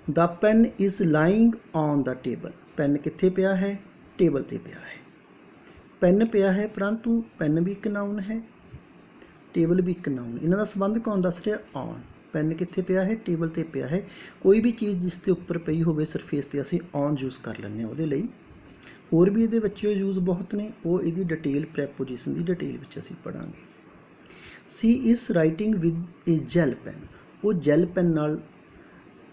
The pen is lying on the table, pen ਕਿੱਥੇ ਪਿਆ ਹੈ? ਟੇਬਲ 'ਤੇ ਪਿਆ ਹੈ। ਪੈਨ ਪਿਆ ਹੈ ਪਰੰਤੂ ਪੈਨ ਵੀ ਇੱਕ ਨਾਊਨ ਹੈ, ਟੇਬਲ ਵੀ ਇੱਕ ਨਾਊਨ। ਇਹਨਾਂ ਦਾ ਸੰਬੰਧ ਕੌਣ ਦੱਸ ਰਿਹਾ? ਔਨ। ਪੈਨ ਕਿੱਥੇ ਪਿਆ ਹੈ? ਟੇਬਲ 'ਤੇ ਪਿਆ ਹੈ। ਕੋਈ ਵੀ ਚੀਜ਼ ਜਿਸ ਦੇ ਉੱਪਰ ਪਈ ਹੋਵੇ ਸਰਫੇਸ 'ਤੇ ਅਸੀਂ ਔਨ ਯੂਜ਼ ਕਰ ਲੈਂਦੇ ਹਾਂ ਉਹਦੇ ਲਈ। ਹੋਰ ਵੀ ਇਹਦੇ ਵਿੱਚ ਯੂਜ਼ ਬਹੁਤ ਨੇ, ਉਹ ਇਹਦੀ ਡਿਟੇਲ ਪ੍ਰੈਪੋਜੀਸ਼ਨ ਦੀ ਡਿਟੇਲ ਵਿੱਚ ਅਸੀਂ ਪੜ੍ਹਾਂਗੇ। She is writing with a gel pen, ਉਹ ਜੈਲ ਪੈਨ ਨਾਲ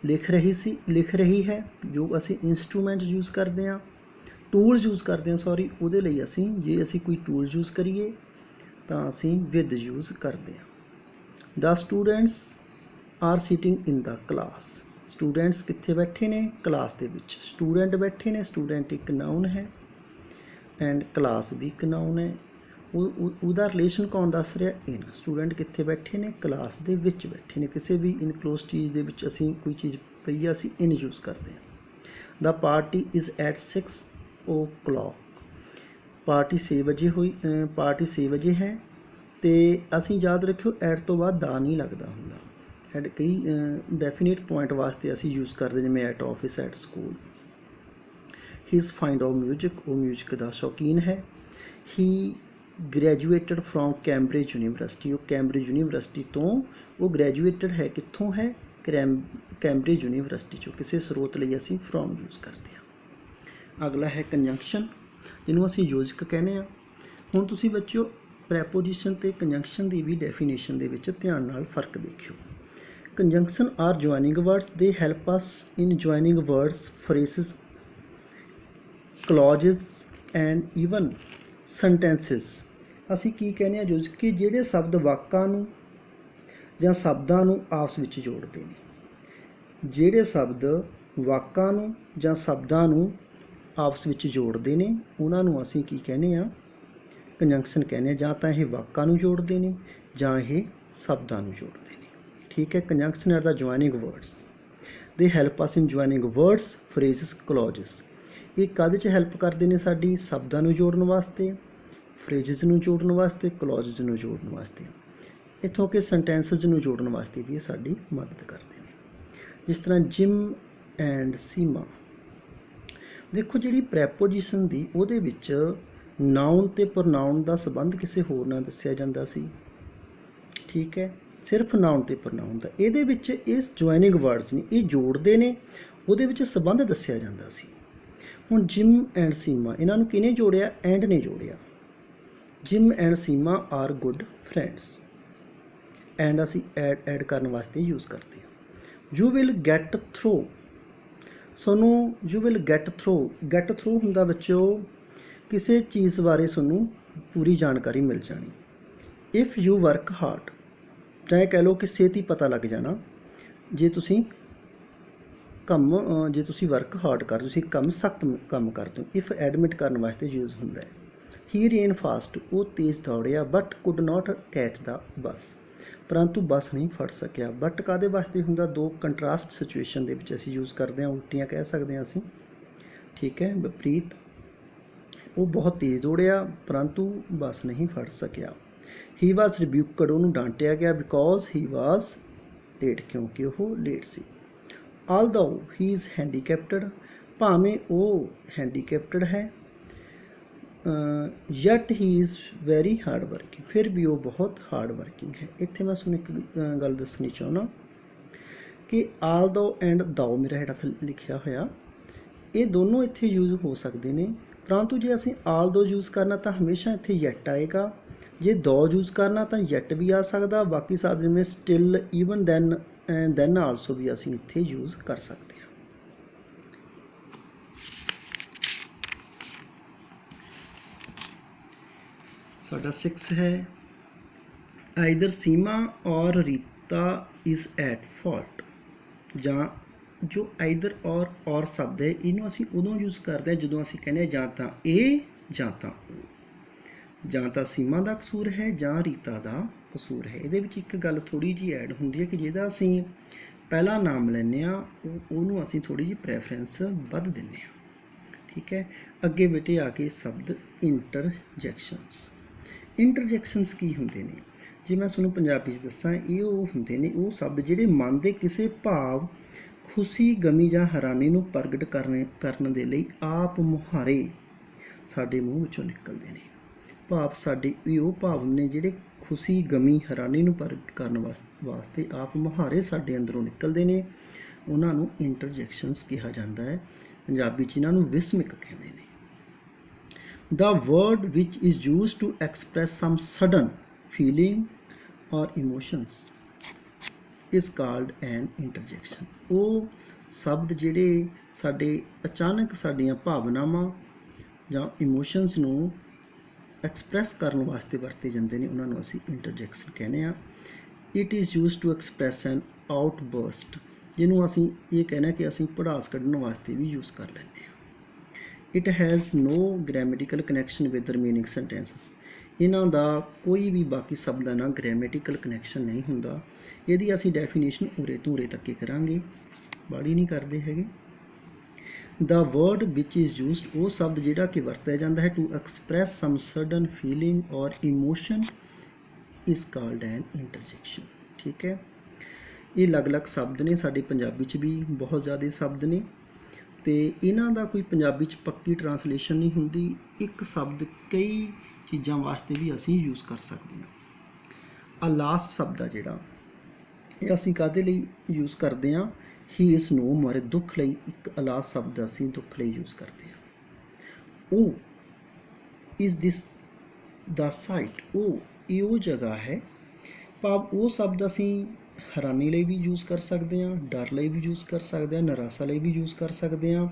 ਲਿਖ ਰਹੀ ਹੈ। ਜੋ ਅਸੀਂ ਇੰਸਟਰੂਮੈਂਟ ਯੂਜ਼ ਕਰਦੇ ਹਾਂ, ਟੂਲਸ ਯੂਜ਼ ਕਰਦੇ ਹਾਂ ਉਹਦੇ ਲਈ ਅਸੀਂ, ਜੇ ਅਸੀਂ ਕੋਈ ਟੂਲ ਯੂਜ਼ ਕਰੀਏ ਤਾਂ ਅਸੀਂ ਵਿਦ ਯੂਜ਼ ਕਰਦੇ ਹਾਂ। The students are sitting in the class, students ਕਿੱਥੇ ਬੈਠੇ ਨੇ? ਕਲਾਸ ਦੇ ਵਿੱਚ। ਸਟੂਡੈਂਟ ਬੈਠੇ ਨੇ, ਸਟੂਡੈਂਟ ਇੱਕ ਨਾਊਨ ਹੈ ਐਂਡ ਕਲਾਸ ਵੀ ਇੱਕ ਨਾਊਨ ਹੈ। ਉਹਦਾ ਰਿਲੇਸ਼ਨ ਕੌਣ ਦੱਸ ਰਿਹਾ? ਇਨ। ਸਟੂਡੈਂਟ ਕਿੱਥੇ ਬੈਠੇ ਨੇ? ਕਲਾਸ ਦੇ ਵਿੱਚ ਬੈਠੇ ਨੇ। ਕਿਸੇ ਵੀ ਇਨਕਲੋਜ਼ ਚੀਜ਼ ਦੇ ਵਿੱਚ ਅਸੀਂ ਕੋਈ ਚੀਜ਼ ਪਈ ਆ, ਅਸੀਂ ਇਨ ਯੂਜ਼ ਕਰਦੇ ਹਾਂ। The party is at 6 o'clock। Party 6 ਵਜੇ ਹੋਈ, ਪਾਰਟੀ 6 ਵਜੇ ਹੈ। ਅਤੇ ਅਸੀਂ ਯਾਦ ਰੱਖਿਓ ਐਟ ਤੋਂ ਬਾਅਦ ਦਾ ਨਹੀਂ ਲੱਗਦਾ ਹੁੰਦਾ। ਐਡ ਕਈ ਡੈਫੀਨੇਟ ਪੁਆਇੰਟ ਵਾਸਤੇ ਅਸੀਂ ਯੂਜ਼ ਕਰਦੇ ਜਿਵੇਂ at office, at school. He is find of music, ਉਹ ਮਿਊਜ਼ਿਕ ਦਾ ਸ਼ੌਕੀਨ ਹੈ। ਹੀ ਗ੍ਰੈਜੂਏਟਡ ਫਰੋਮ ਕੈਂਬਰਿਜ ਯੂਨੀਵਰਸਿਟੀ, ਉਹ ਕੈਂਬਰਿਜ ਯੂਨੀਵਰਸਿਟੀ ਤੋਂ ਉਹ ਗ੍ਰੈਜੂਏਟਡ ਹੈ। ਕਿੱਥੋਂ ਹੈ? ਕੈਂਬਰਿਜ ਯੂਨੀਵਰਸਿਟੀ ਚੋਂ। ਕਿਸੇ ਸਰੋਤ ਲਈ ਅਸੀਂ ਫਰੋਮ ਯੂਜ਼ ਕਰਦੇ ਹਾਂ। ਅਗਲਾ ਹੈ ਕੰਜੰਕਸ਼ਨ, ਜਿਹਨੂੰ ਅਸੀਂ ਯੋਜਕ ਕਹਿੰਦੇ ਹਾਂ। ਹੁਣ ਤੁਸੀਂ ਬੱਚਿਓ ਪ੍ਰੈਪੋਜੀਸ਼ਨ ਅਤੇ ਕੰਜੰਕਸ਼ਨ ਦੀ ਵੀ ਡੈਫੀਨੇਸ਼ਨ ਦੇ ਵਿੱਚ ਧਿਆਨ ਨਾਲ ਫਰਕ ਦੇਖਿਓ। Conjunction are joining words, they help us in joining words, phrases, clauses and even sentences. ਅਸੀਂ ਕੀ ਕਹਿੰਦੇ ਹਾਂ ਯੋਜਕ, ਕਿ ਜਿਹੜੇ ਸ਼ਬਦ ਵਾਕਾਂ ਨੂੰ ਜਾਂ ਸ਼ਬਦਾਂ ਨੂੰ ਆਪਸ ਵਿੱਚ ਜੋੜਦੇ ਨੇ। ਜਿਹੜੇ ਸ਼ਬਦ ਵਾਕਾਂ ਨੂੰ ਜਾਂ ਸ਼ਬਦਾਂ ਨੂੰ ਆਪਸ ਵਿੱਚ ਜੋੜਦੇ ਨੇ ਉਹਨਾਂ ਨੂੰ ਅਸੀਂ ਕੀ ਕਹਿੰਦੇ ਹਾਂ? ਕੰਜੰਕਸ਼ਨ ਕਹਿੰਦੇ ਹਾਂ। ਜਾਂ ਤਾਂ ਇਹ ਵਾਕਾਂ ਨੂੰ ਜੋੜਦੇ ਨੇ ਜਾਂ ਇਹ ਸ਼ਬਦਾਂ ਨੂੰ ਜੋੜਦੇ ਨੇ। ਠੀਕ ਹੈ। ਕੰਜੰਕਸ਼ਨ R the joining words, they help us in joining words, ਫਰੇਜ਼ਸ, clauses. ਇਹ ਕਾਹਦੇ 'ਚ ਹੈਲਪ ਕਰਦੇ ਨੇ? ਸਾਡੀ ਸ਼ਬਦਾਂ ਨੂੰ ਜੋੜਨ ਵਾਸਤੇ, ਫਰੇਜ਼ਸ ਨੂੰ ਜੋੜਨ ਵਾਸਤੇ, ਕਲੌਜ਼ਸ ਨੂੰ ਜੋੜਨ ਵਾਸਤੇ, ਇੱਥੋਂ ਕਿ ਸੈਂਟੈਂਸਸ ਨੂੰ ਜੋੜਨ ਵਾਸਤੇ ਵੀ ਇਹ ਸਾਡੀ ਮਦਦ ਕਰਦੇ ਨੇ। ਜਿਸ ਤਰ੍ਹਾਂ ਜਿਮ ਐਂਡ ਸੀਮਾ। ਦੇਖੋ ਜਿਹੜੀ ਪ੍ਰੈਪੋਜੀਸ਼ਨ ਦੀ ਉਹਦੇ ਵਿੱਚ ਨਾਊਨ ਅਤੇ ਪ੍ਰੋਨਾਊਨ ਦਾ ਸੰਬੰਧ ਕਿਸੇ ਹੋਰ ਨਾਲ ਦੱਸਿਆ ਜਾਂਦਾ ਸੀ। ਠੀਕ ਹੈ। ਸਿਰਫ ਨਾਊਨ ਅਤੇ ਪ੍ਰੋਨਾਊਨ ਦਾ। ਇਹਦੇ ਵਿੱਚ ਇਹ ਜੁਆਇਨਿੰਗ ਵਰਡਸ ਨੇ, ਇਹ ਜੋੜਦੇ ਨੇ, ਉਹਦੇ ਵਿੱਚ ਸੰਬੰਧ ਦੱਸਿਆ ਜਾਂਦਾ ਸੀ। ਹੁਣ ਜਿਮ ਐਂਡ ਸੀਮਾ, ਇਹਨਾਂ ਨੂੰ ਕਿਹਨੇ ਜੋੜਿਆ? ਐਂਡ ਨੇ ਜੋੜਿਆ। Gym and Seema are good friends. And ਅਸੀਂ ਐਡ ਕਰਨ ਵਾਸਤੇ ਯੂਜ਼ ਕਰਦੇ ਹਾਂ। ਯੂ ਵਿਲ ਗੈਟ ਥਰੂ, ਤੁਹਾਨੂੰ you will get through, get through ਹੁੰਦਾ ਬੱਚਿਓ ਕਿਸੇ ਚੀਜ਼ ਬਾਰੇ ਤੁਹਾਨੂੰ ਪੂਰੀ ਜਾਣਕਾਰੀ ਮਿਲ ਜਾਣੀ। ਇਫ ਯੂ ਵਰਕ ਹਾਰਡ, ਜਾਂ ਇਹ ਕਹਿ ਲਓ ਕਿ ਛੇਤੀ ਪਤਾ ਲੱਗ ਜਾਣਾ ਜੇ ਤੁਸੀਂ ਜੇ ਤੁਸੀਂ ਵਰਕ ਹਾਰਡ ਕਰਦੇ, ਤੁਸੀਂ ਸਖਤ ਕੰਮ ਕਰਦੇ ਹੋ। ਇਫ ਐਡਮਿਟ ਕਰਨ ਵਾਸਤੇ ਯੂਜ਼ ਹੁੰਦਾ ਹੈ। ਹੀ ਰੇਨ ਫਾਸਟ, ਉਹ ਤੇਜ਼ ਦੌੜਿਆ, ਬਟ ਕੁਡ ਨਾਟ ਕੈਚ ਦਾ ਬੱਸ, ਪਰੰਤੂ ਬੱਸ ਨਹੀਂ ਫੜ ਸਕਿਆ। ਬਟ ਕਾਹਦੇ ਵਾਸਤੇ ਹੁੰਦਾ? ਦੋ ਕੰਟਰਾਸਟ ਸਿਚੁਏਸ਼ਨ ਦੇ ਵਿੱਚ ਅਸੀਂ ਯੂਜ਼ ਕਰਦੇ ਹਾਂ, ਉਲਟੀਆਂ ਕਹਿ ਸਕਦੇ ਹਾਂ ਅਸੀਂ। ਠੀਕ ਹੈ। ਵਿਪਰੀਤ, ਉਹ ਬਹੁਤ ਤੇਜ਼ ਦੌੜਿਆ ਪਰੰਤੂ ਬੱਸ ਨਹੀਂ ਫੜ ਸਕਿਆ। ਹੀ ਵਾਜ਼ ਰਿਬਿਊਕਡ, ਉਹਨੂੰ ਡਾਂਟਿਆ ਗਿਆ, ਬਿਕੋਜ਼ ਹੀ ਵਾਜ਼ ਲੇਟ, ਕਿਉਂਕਿ ਉਹ late C. Although he is ਹੈਂਡੀਕੈਪਟਡ, ਭਾਵੇਂ ਉਹ ਹੈਂਡੀਕੈਪਟਡ ਹੈ। Yet he is very hard working, ਫਿਰ ਵੀ ਉਹ ਬਹੁਤ ਹਾਰਡ ਵਰਕਿੰਗ ਹੈ। ਇੱਥੇ ਮੈਂ ਤੁਹਾਨੂੰ ਇੱਕ ਗੱਲ ਦੱਸਣੀ ਚਾਹੁੰਦਾ ਕਿ ਆਲਦੋ ਐਂਡ ਦਾਓ ਮੇਰਾ ਹੇਠਾਂ ਲਿਖਿਆ ਹੋਇਆ, ਇਹ ਦੋਨੋਂ ਇੱਥੇ ਯੂਜ਼ ਹੋ ਸਕਦੇ ਨੇ। ਪਰੰਤੂ ਜੇ ਅਸੀਂ ਆਲਦੋ ਯੂਜ਼ ਕਰਨਾ ਤਾਂ ਹਮੇਸ਼ਾ ਇੱਥੇ ਯਟ ਆਏਗਾ। ਜੇ ਦੋ ਯੂਜ਼ ਕਰਨਾ ਤਾਂ ਯਟ ਵੀ ਆ ਸਕਦਾ। ਬਾਕੀ ਸਾਧ ਜਿਵੇਂ ਸਟਿਲ, ਈਵਨ, ਦੈਨ ਆਲਸੋ ਵੀ ਅਸੀਂ ਇੱਥੇ ਯੂਜ਼ ਕਰ ਸਕਦੇ ਹਾਂ। ਸਾਡਾ 6 ਹੈ, ਆਈਦਰ ਸੀਮਾ ਔਰ ਰੀਤਾ ਇਜ਼ ਐਟ ਫਾਲਟ। ਜਾਂ ਜੋ ਆਈਦਰ ਔਰ ਸ਼ਬਦ ਹੈ ਇਹਨੂੰ ਅਸੀਂ ਉਦੋਂ ਯੂਜ਼ ਕਰਦੇ ਹਾਂ ਜਦੋਂ ਅਸੀਂ ਕਹਿੰਦੇ ਹਾਂ ਜਾਂ ਤਾਂ ਇਹ ਜਾਂ ਤਾਂ ਉਹ। ਜਾਂ ਤਾਂ ਸੀਮਾ ਦਾ ਕਸੂਰ ਹੈ ਜਾਂ ਰੀਤਾ ਦਾ ਕਸੂਰ ਹੈ। ਇਹਦੇ ਵਿੱਚ ਇੱਕ ਗੱਲ ਥੋੜ੍ਹੀ ਜਿਹੀ ਐਡ ਹੁੰਦੀ ਹੈ ਕਿ ਜਿਹਦਾ ਅਸੀਂ ਪਹਿਲਾ ਨਾਮ ਲੈਂਦੇ ਹਾਂ ਉਹਨੂੰ ਅਸੀਂ ਥੋੜ੍ਹੀ ਜਿਹੀ ਪ੍ਰੈਫਰੈਂਸ ਵੱਧ ਦਿੰਦੇ ਹਾਂ। ਠੀਕ ਹੈ। ਅੱਗੇ ਬੇਟੇ ਆ ਕੇ ਸ਼ਬਦ ਇੰਟਰਜੈਕਸ਼ਨਸ। ਇੰਟਰਜੈਕਸ਼ਨਸ ਕੀ ਹੁੰਦੇ ਨੇ? ਜੇ ਮੈਂ ਤੁਹਾਨੂੰ ਪੰਜਾਬੀ 'ਚ ਦੱਸਾਂ, ਇਹ ਉਹ ਹੁੰਦੇ ਨੇ ਉਹ ਸ਼ਬਦ ਜਿਹੜੇ ਮਨ ਦੇ ਕਿਸੇ ਭਾਵ, ਖੁਸ਼ੀ, ਗਮੀ ਜਾਂ ਹੈਰਾਨੀ ਨੂੰ ਪ੍ਰਗਟ ਕਰਨ ਦੇ ਲਈ ਆਪ ਮੁਹਾਰੇ ਸਾਡੇ ਮੂੰਹ ਵਿੱਚੋਂ ਨਿਕਲਦੇ ਨੇ। ਭਾਵ ਸਾਡੇ ਉਹ ਭਾਵ ਨੇ ਜਿਹੜੇ ਖੁਸ਼ੀ, ਗਮੀ, ਹੈਰਾਨੀ ਨੂੰ ਪ੍ਰਗਟ ਕਰਨ ਵਾਸਤੇ ਆਪ ਮੁਹਾਰੇ ਸਾਡੇ ਅੰਦਰੋਂ ਨਿਕਲਦੇ ਨੇ। ਉਹਨਾਂ ਨੂੰ ਇੰਟਰਜੈਕਸ਼ਨਸ ਕਿਹਾ ਜਾਂਦਾ ਹੈ। ਪੰਜਾਬੀ 'ਚ ਇਹਨਾਂ ਨੂੰ ਵਿਸਮਿਕ ਕਹਿੰਦੇ ਨੇ। The word which is used to express some sudden feeling or emotions is called an interjection। ਉਹ ਸ਼ਬਦ ਜਿਹੜੇ ਸਾਡੇ ਅਚਾਨਕ ਸਾਡੀਆਂ ਭਾਵਨਾਵਾਂ ਜਾਂ ਇਮੋਸ਼ਨਸ ਨੂੰ ਐਕਸਪ੍ਰੈਸ ਕਰਨ ਵਾਸਤੇ ਵਰਤੇ ਜਾਂਦੇ ਨੇ ਉਹਨਾਂ ਨੂੰ ਅਸੀਂ ਇੰਟਰਜੈਕਸ਼ਨ ਕਹਿੰਦੇ ਹਾਂ। It is used to express an outburst, ਜਿਹਨੂੰ ਅਸੀਂ ਇਹ ਕਹਿੰਦੇ ਕਿ ਅਸੀਂ ਭੜਾਸ ਕੱਢਣ ਵਾਸਤੇ ਵੀ ਯੂਜ਼ ਕਰ ਲੈਂਦੇ ਹਾਂ। It has no grammatical connection with remaining sentences, ਇਹਨਾਂ ਦਾ ਕੋਈ ਵੀ ਬਾਕੀ ਸ਼ਬਦਾਂ ਨਾਲ ਗ੍ਰਾਮੈਟੀਕਲ ਕਨੈਕਸ਼ਨ ਨਹੀਂ ਹੁੰਦਾ। ਇਹਦੀ ਅਸੀਂ ਡੈਫੀਨੇਸ਼ਨ ਉਰੇ ਤੋਂ ਉਰੇ ਤੱਕ ਹੀ ਕਰਾਂਗੇ, ਬਾੜੀ ਨਹੀਂ ਕਰਦੇ ਹੈਗੇ। The word which is used, ਉਹ ਸ਼ਬਦ ਜਿਹੜਾ ਕਿ ਵਰਤਿਆ ਜਾਂਦਾ ਹੈ to express some sudden feeling or emotion is called an interjection. ਠੀਕ ਹੈ, ਇਹ ਅਲੱਗ-ਅਲੱਗ ਸ਼ਬਦ ਨੇ, ਸਾਡੇ ਪੰਜਾਬੀ 'ਚ ਵੀ ਬਹੁਤ ਜ਼ਿਆਦਾ ਸ਼ਬਦ ਨੇ ਅਤੇ ਇਹਨਾਂ ਦਾ ਕੋਈ ਪੰਜਾਬੀ 'ਚ ਪੱਕੀ ਟਰਾਂਸਲੇਸ਼ਨ ਨਹੀਂ ਹੁੰਦੀ। ਇੱਕ ਸ਼ਬਦ ਕਈ ਚੀਜ਼ਾਂ ਵਾਸਤੇ ਵੀ ਅਸੀਂ ਯੂਜ਼ ਕਰ ਸਕਦੇ ਹਾਂ। ਲਾਸਟ ਸ਼ਬਦ ਆ ਜਿਹੜਾ, ਇਹ ਅਸੀਂ ਕਾਹਦੇ ਲਈ ਯੂਜ਼ ਕਰਦੇ ਹਾਂ? ਹੀ ਇਜ਼ ਨੋ ਮੋਰ, ਦੁੱਖ ਲਈ ਇੱਕ ਲਾਸਟ ਸ਼ਬਦ ਅਸੀਂ ਦੁੱਖ ਲਈ ਯੂਜ਼ ਕਰਦੇ ਹਾਂ। ਉਹ ਇਜ਼ ਦਿਸ ਦਾ ਸਾਈਟ, ਉਹ ਜਗ੍ਹਾ ਹੈ। ਭਾਵ ਉਹ ਸ਼ਬਦ ਅਸੀਂ ਹੈਰਾਨੀ ਲਈ ਵੀ ਯੂਜ਼ ਕਰ ਸਕਦੇ ਹਾਂ, ਡਰ ਲਈ ਵੀ ਯੂਜ਼ ਕਰ ਸਕਦੇ ਹਾਂ, ਨਿਰਾਸ਼ਾ ਲਈ ਵੀ ਯੂਜ਼ ਕਰ ਸਕਦੇ ਹਾਂ।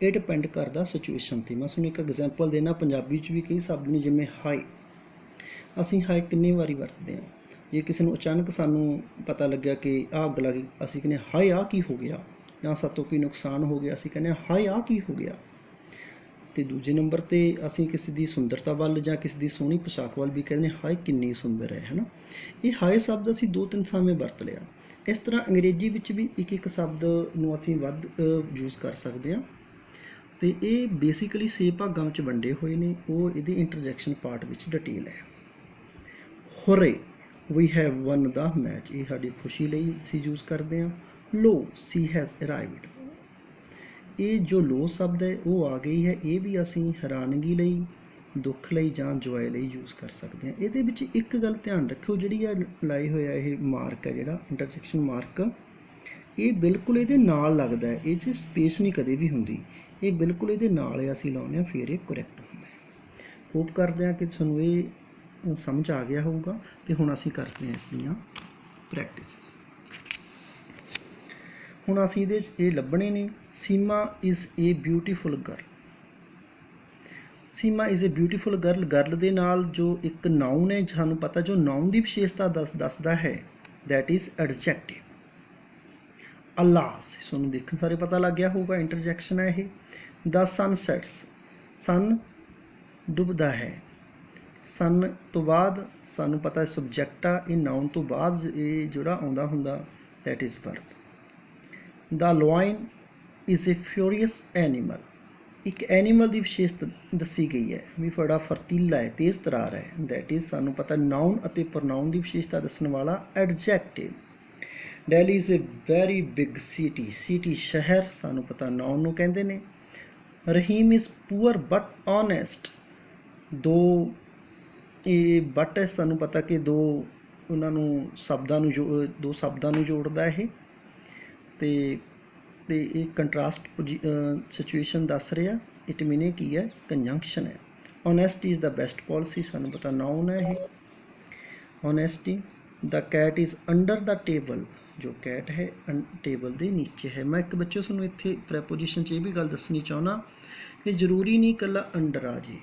ਇਹ ਡਿਪੈਂਡ ਕਰਦਾ ਸਿਚੁਏਸ਼ਨ 'ਤੇ। ਮੈਂ ਤੁਹਾਨੂੰ ਇੱਕ ਐਗਜ਼ਾਮਪਲ ਦੇਣਾ, ਪੰਜਾਬੀ 'ਚ ਵੀ ਕਈ ਸ਼ਬਦ ਨੇ ਜਿਵੇਂ ਹਾਏ। ਅਸੀਂ ਹਾਏ ਕਿੰਨੀ ਵਾਰੀ ਵਰਤਦੇ ਹਾਂ? ਜੇ ਕਿਸੇ ਨੂੰ ਅਚਾਨਕ ਸਾਨੂੰ ਪਤਾ ਲੱਗਿਆ ਕਿ ਆਹ ਅੱਗ ਲੱਗ ਗਈ, ਅਸੀਂ ਕਹਿੰਦੇ ਹਾਏ ਆਹ ਕੀ ਹੋ ਗਿਆ, ਜਾਂ ਸਾਡੇ ਤੋਂ ਕੋਈ ਨੁਕਸਾਨ ਹੋ ਗਿਆ, ਅਸੀਂ ਕਹਿੰਦੇ ਹਾਏ ਆਹ ਕੀ ਹੋ ਗਿਆ। ਅਤੇ ਦੂਜੇ ਨੰਬਰ 'ਤੇ ਅਸੀਂ ਕਿਸੇ ਦੀ ਸੁੰਦਰਤਾ ਵੱਲ ਜਾਂ ਕਿਸੇ ਦੀ ਸੋਹਣੀ ਪੋਸ਼ਾਕ ਵੱਲ ਵੀ ਕਹਿੰਦੇ ਹਾਏ ਕਿੰਨੀ ਸੁੰਦਰ ਹੈ, ਹੈ ਨਾ। ਇਹ ਹਾਏ ਸ਼ਬਦ ਅਸੀਂ 2-3 ਥਾਵੇਂ ਵਰਤ ਲਿਆ। ਇਸ ਤਰ੍ਹਾਂ ਅੰਗਰੇਜ਼ੀ ਵਿੱਚ ਵੀ ਇੱਕ ਸ਼ਬਦ ਨੂੰ ਅਸੀਂ ਵੱਧ ਯੂਜ਼ ਕਰ ਸਕਦੇ ਹਾਂ ਅਤੇ ਇਹ ਬੇਸਿਕਲੀ 6 ਭਾਗਾਂ ਵਿੱਚ ਵੰਡੇ ਹੋਏ ਨੇ। ਉਹ ਇਹਦੇ ਇੰਟਰਜੈਕਸ਼ਨ ਪਾਰਟ ਵਿੱਚ ਡਿਟੇਲ ਹੈ। Hurray, we have won the match, ਇਹ ਸਾਡੀ ਖੁਸ਼ੀ ਲਈ ਅਸੀਂ ਯੂਜ਼ ਕਰਦੇ ਹਾਂ। ਲੋ, ਸੀ ਹੈਜ਼ ਅਰਾਈਵਡ, ਇਹ ਜੋ ਲੋ ਸ਼ਬਦ ਹੈ ਉਹ ਆ ਗਈ ਹੈ। ਇਹ ਵੀ ਅਸੀਂ ਹੈਰਾਨਗੀ ਲਈ, ਦੁੱਖ ਲਈ ਜਾਂ ਜੋਏ ਲਈ ਯੂਜ਼ ਕਰ ਸਕਦੇ ਹਾਂ। ਇਹਦੇ ਵਿੱਚ ਇੱਕ ਗੱਲ ਧਿਆਨ ਰੱਖਿਓ, ਜਿਹੜੀ ਆ ਲਾਈ ਹੋਇਆ ਇਹ ਮਾਰਕ ਹੈ ਜਿਹੜਾ ਇੰਟਰਜੈਕਸ਼ਨ ਮਾਰਕ, ਇਹ ਬਿਲਕੁਲ ਇਹਦੇ ਨਾਲ ਲੱਗਦਾ ਹੈ, ਇਹ 'ਚ ਸਪੇਸ ਨਹੀਂ ਕਦੇ ਵੀ ਹੁੰਦੀ। ਇਹ ਬਿਲਕੁਲ ਇਹਦੇ ਨਾਲ ਅਸੀਂ ਲਾਉਂਦੇ ਹਾਂ, ਫਿਰ ਇਹ ਕਰੈਕਟ ਹੁੰਦਾ ਹੈ। ਹੋਪ ਕਰਦੇ ਹਾਂ ਕਿ ਤੁਹਾਨੂੰ ਇਹ ਸਮਝ ਆ ਗਿਆ ਹੋਊਗਾ। ਅਤੇ ਹੁਣ ਅਸੀਂ ਕਰਦੇ ਹਾਂ ਇਸ ਦੀਆਂ ਪ੍ਰੈਕਟਿਸਿਸ। ਹੁਣ ਅਸੀਂ ਇਹਦੇ 'ਚ ਇਹ ਲੱਭਣੇ ਨੇ। Seema is a beautiful girl, Seema is a beautiful girl, girl ਦੇ ਨਾਲ ਜੋ ਇੱਕ ਨਾਊਨ ਹੈ, ਸਾਨੂੰ ਪਤਾ ਜੋ ਨਾਊਨ ਦੀ ਵਿਸ਼ੇਸ਼ਤਾ ਦੱਸਦਾ ਹੈ ਦੈਟ ਇਜ਼ ਐਡਜੈਕਟਿਵ। ਅਲਾਸ, ਤੁਹਾਨੂੰ ਦੇਖਣ ਸਾਰੇ ਪਤਾ ਲੱਗ ਗਿਆ ਹੋਊਗਾ ਇੰਟਰਜੈਕਸ਼ਨ ਹੈ ਇਹ। ਦ ਸਨ ਸੈਟਸ, ਸਨ ਡੁੱਬਦਾ ਹੈ। ਸਨ ਤੋਂ ਬਾਅਦ ਸਾਨੂੰ ਪਤਾ ਸਬਜੈਕਟ ਆ, ਇਹ ਨਾਊਨ ਤੋਂ ਬਾਅਦ ਇਹ ਜਿਹੜਾ ਆਉਂਦਾ ਹੁੰਦਾ that is verb. The lion is a furious animal, ਇੱਕ ਐਨੀਮਲ ਦੀ ਵਿਸ਼ੇਸ਼ਤਾ ਦੱਸੀ ਗਈ ਹੈ ਵੀ ਬੜਾ ਫਰਤੀਲਾ ਹੈ, ਤੇਜ਼ ਤਰਾਰ ਹੈ, ਦੈਟ ਇਜ਼ ਸਾਨੂੰ ਪਤਾ ਨਾਊਨ ਅਤੇ ਪ੍ਰੋਨਾਊਨ ਦੀ ਵਿਸ਼ੇਸ਼ਤਾ ਦੱਸਣ ਵਾਲਾ adjective. Delhi is a very big city, city ਸ਼ਹਿਰ, ਸਾਨੂੰ ਪਤਾ ਨਾਊਨ ਨੂੰ ਕਹਿੰਦੇ ਨੇ। Rahim is poor but honest, ਦੋ ਇਹ ਬਟ ਸਾਨੂੰ ਪਤਾ ਕਿ ਦੋ ਸ਼ਬਦਾਂ ਨੂੰ ਜੋੜਦਾ ਇਹ। ਅਤੇ ਇਹ ਕੰਟਰਾਸਟ ਸਿਚੁਏਸ਼ਨ ਦੱਸ ਰਿਹਾ। ਇਟ ਮੀਨਿੰਗ ਕੀ ਹੈ? ਕੰਜੰਕਸ਼ਨ ਹੈ। Honesty is the best policy, ਸਾਨੂੰ ਪਤਾ ਨਾਊਨ ਹੈ ਇਹ honesty. The cat is under the table, ਜੋ ਕੈਟ ਹੈ ਟੇਬਲ ਦੇ ਨੀਚੇ ਹੈ। ਮੈਂ ਇੱਕ ਬੱਚੇ ਤੁਹਾਨੂੰ ਇੱਥੇ ਪ੍ਰੈਪੋਜੀਸ਼ਨ 'ਚ ਇਹ ਵੀ ਗੱਲ ਦੱਸਣੀ ਚਾਹੁੰਦਾ ਕਿ ਜ਼ਰੂਰੀ ਨਹੀਂ ਇਕੱਲਾ ਅੰਡਰ ਆ ਜੇ,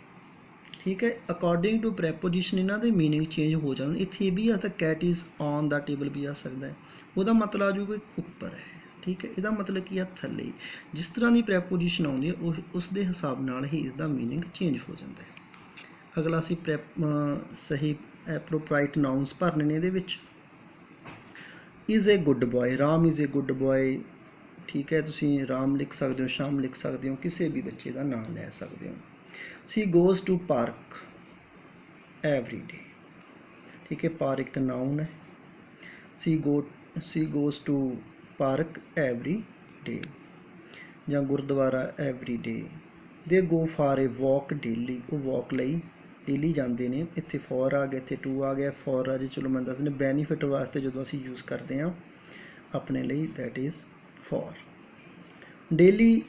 ਠੀਕ ਹੈ। ਅਕੋਰਡਿੰਗ ਟੂ ਪ੍ਰੈਪੋਜੀਸ਼ਨ ਇਹਨਾਂ ਦੇ ਮੀਨਿੰਗ ਚੇਂਜ ਹੋ ਜਾਂਦੇ। ਇੱਥੇ ਇਹ ਵੀ ਆ ਤਾਂ cat is on the table ਵੀ ਆ ਸਕਦਾ ਹੈ, ਉਹਦਾ ਮਤਲਬ ਆ ਜਾਊਗਾ ਉੱਪਰ ਹੈ, ਠੀਕ ਹੈ। ਇਹਦਾ ਮਤਲਬ ਕੀ ਆ? ਥੱਲੇ। ਜਿਸ ਤਰ੍ਹਾਂ ਦੀ ਪ੍ਰੈਪੋਜੀਸ਼ਨ ਆਉਂਦੀ ਹੈ ਉਸ ਦੇ ਹਿਸਾਬ ਨਾਲ ਹੀ ਇਸਦਾ ਮੀਨਿੰਗ ਚੇਂਜ ਹੋ ਜਾਂਦਾ ਹੈ। ਅਗਲਾ ਅਸੀਂ ਸਹੀ ਐਪਰੋਪਰਾਈਟ ਨਾਊਨਸ ਭਰਨੇ ਨੇ ਇਹਦੇ ਵਿੱਚ। Is a good boy, Ram is a good boy, ਠੀਕ ਹੈ। ਤੁਸੀਂ ਰਾਮ ਲਿਖ ਸਕਦੇ ਹੋ, ਸ਼ਾਮ ਲਿਖ ਸਕਦੇ ਹੋ, ਕਿਸੇ ਵੀ ਬੱਚੇ ਦਾ ਨਾਮ ਲੈ ਸਕਦੇ ਹੋ। She goes to park every day, ਠੀਕ ਹੈ। ਪਾਰਕ ਇੱਕ ਨਾਊਨ ਹੈ। She goes to park every day, ਜਾਂ ਗੁਰਦੁਆਰਾ ਐਵਰੀ ਡੇ। ਦੇ ਗੋ ਫਾਰ ਏ ਵਾਕ ਡੇਲੀ, ਉਹ ਵਾਕ ਲਈ ਡੇਲੀ ਜਾਂਦੇ ਨੇ। ਇੱਥੇ ਫੋਰ ਆ ਗਿਆ, ਇੱਥੇ ਟੂ ਆ ਗਿਆ। ਫੋਰ ਆ ਜੀ, ਚਲੋ ਮੈਂ ਦੱਸ ਦਿੰਦਾ ਬੈਨੀਫਿਟ ਵਾਸਤੇ ਜਦੋਂ ਅਸੀਂ ਯੂਜ਼ ਕਰਦੇ ਹਾਂ ਆਪਣੇ ਲਈ, that is for. Delhi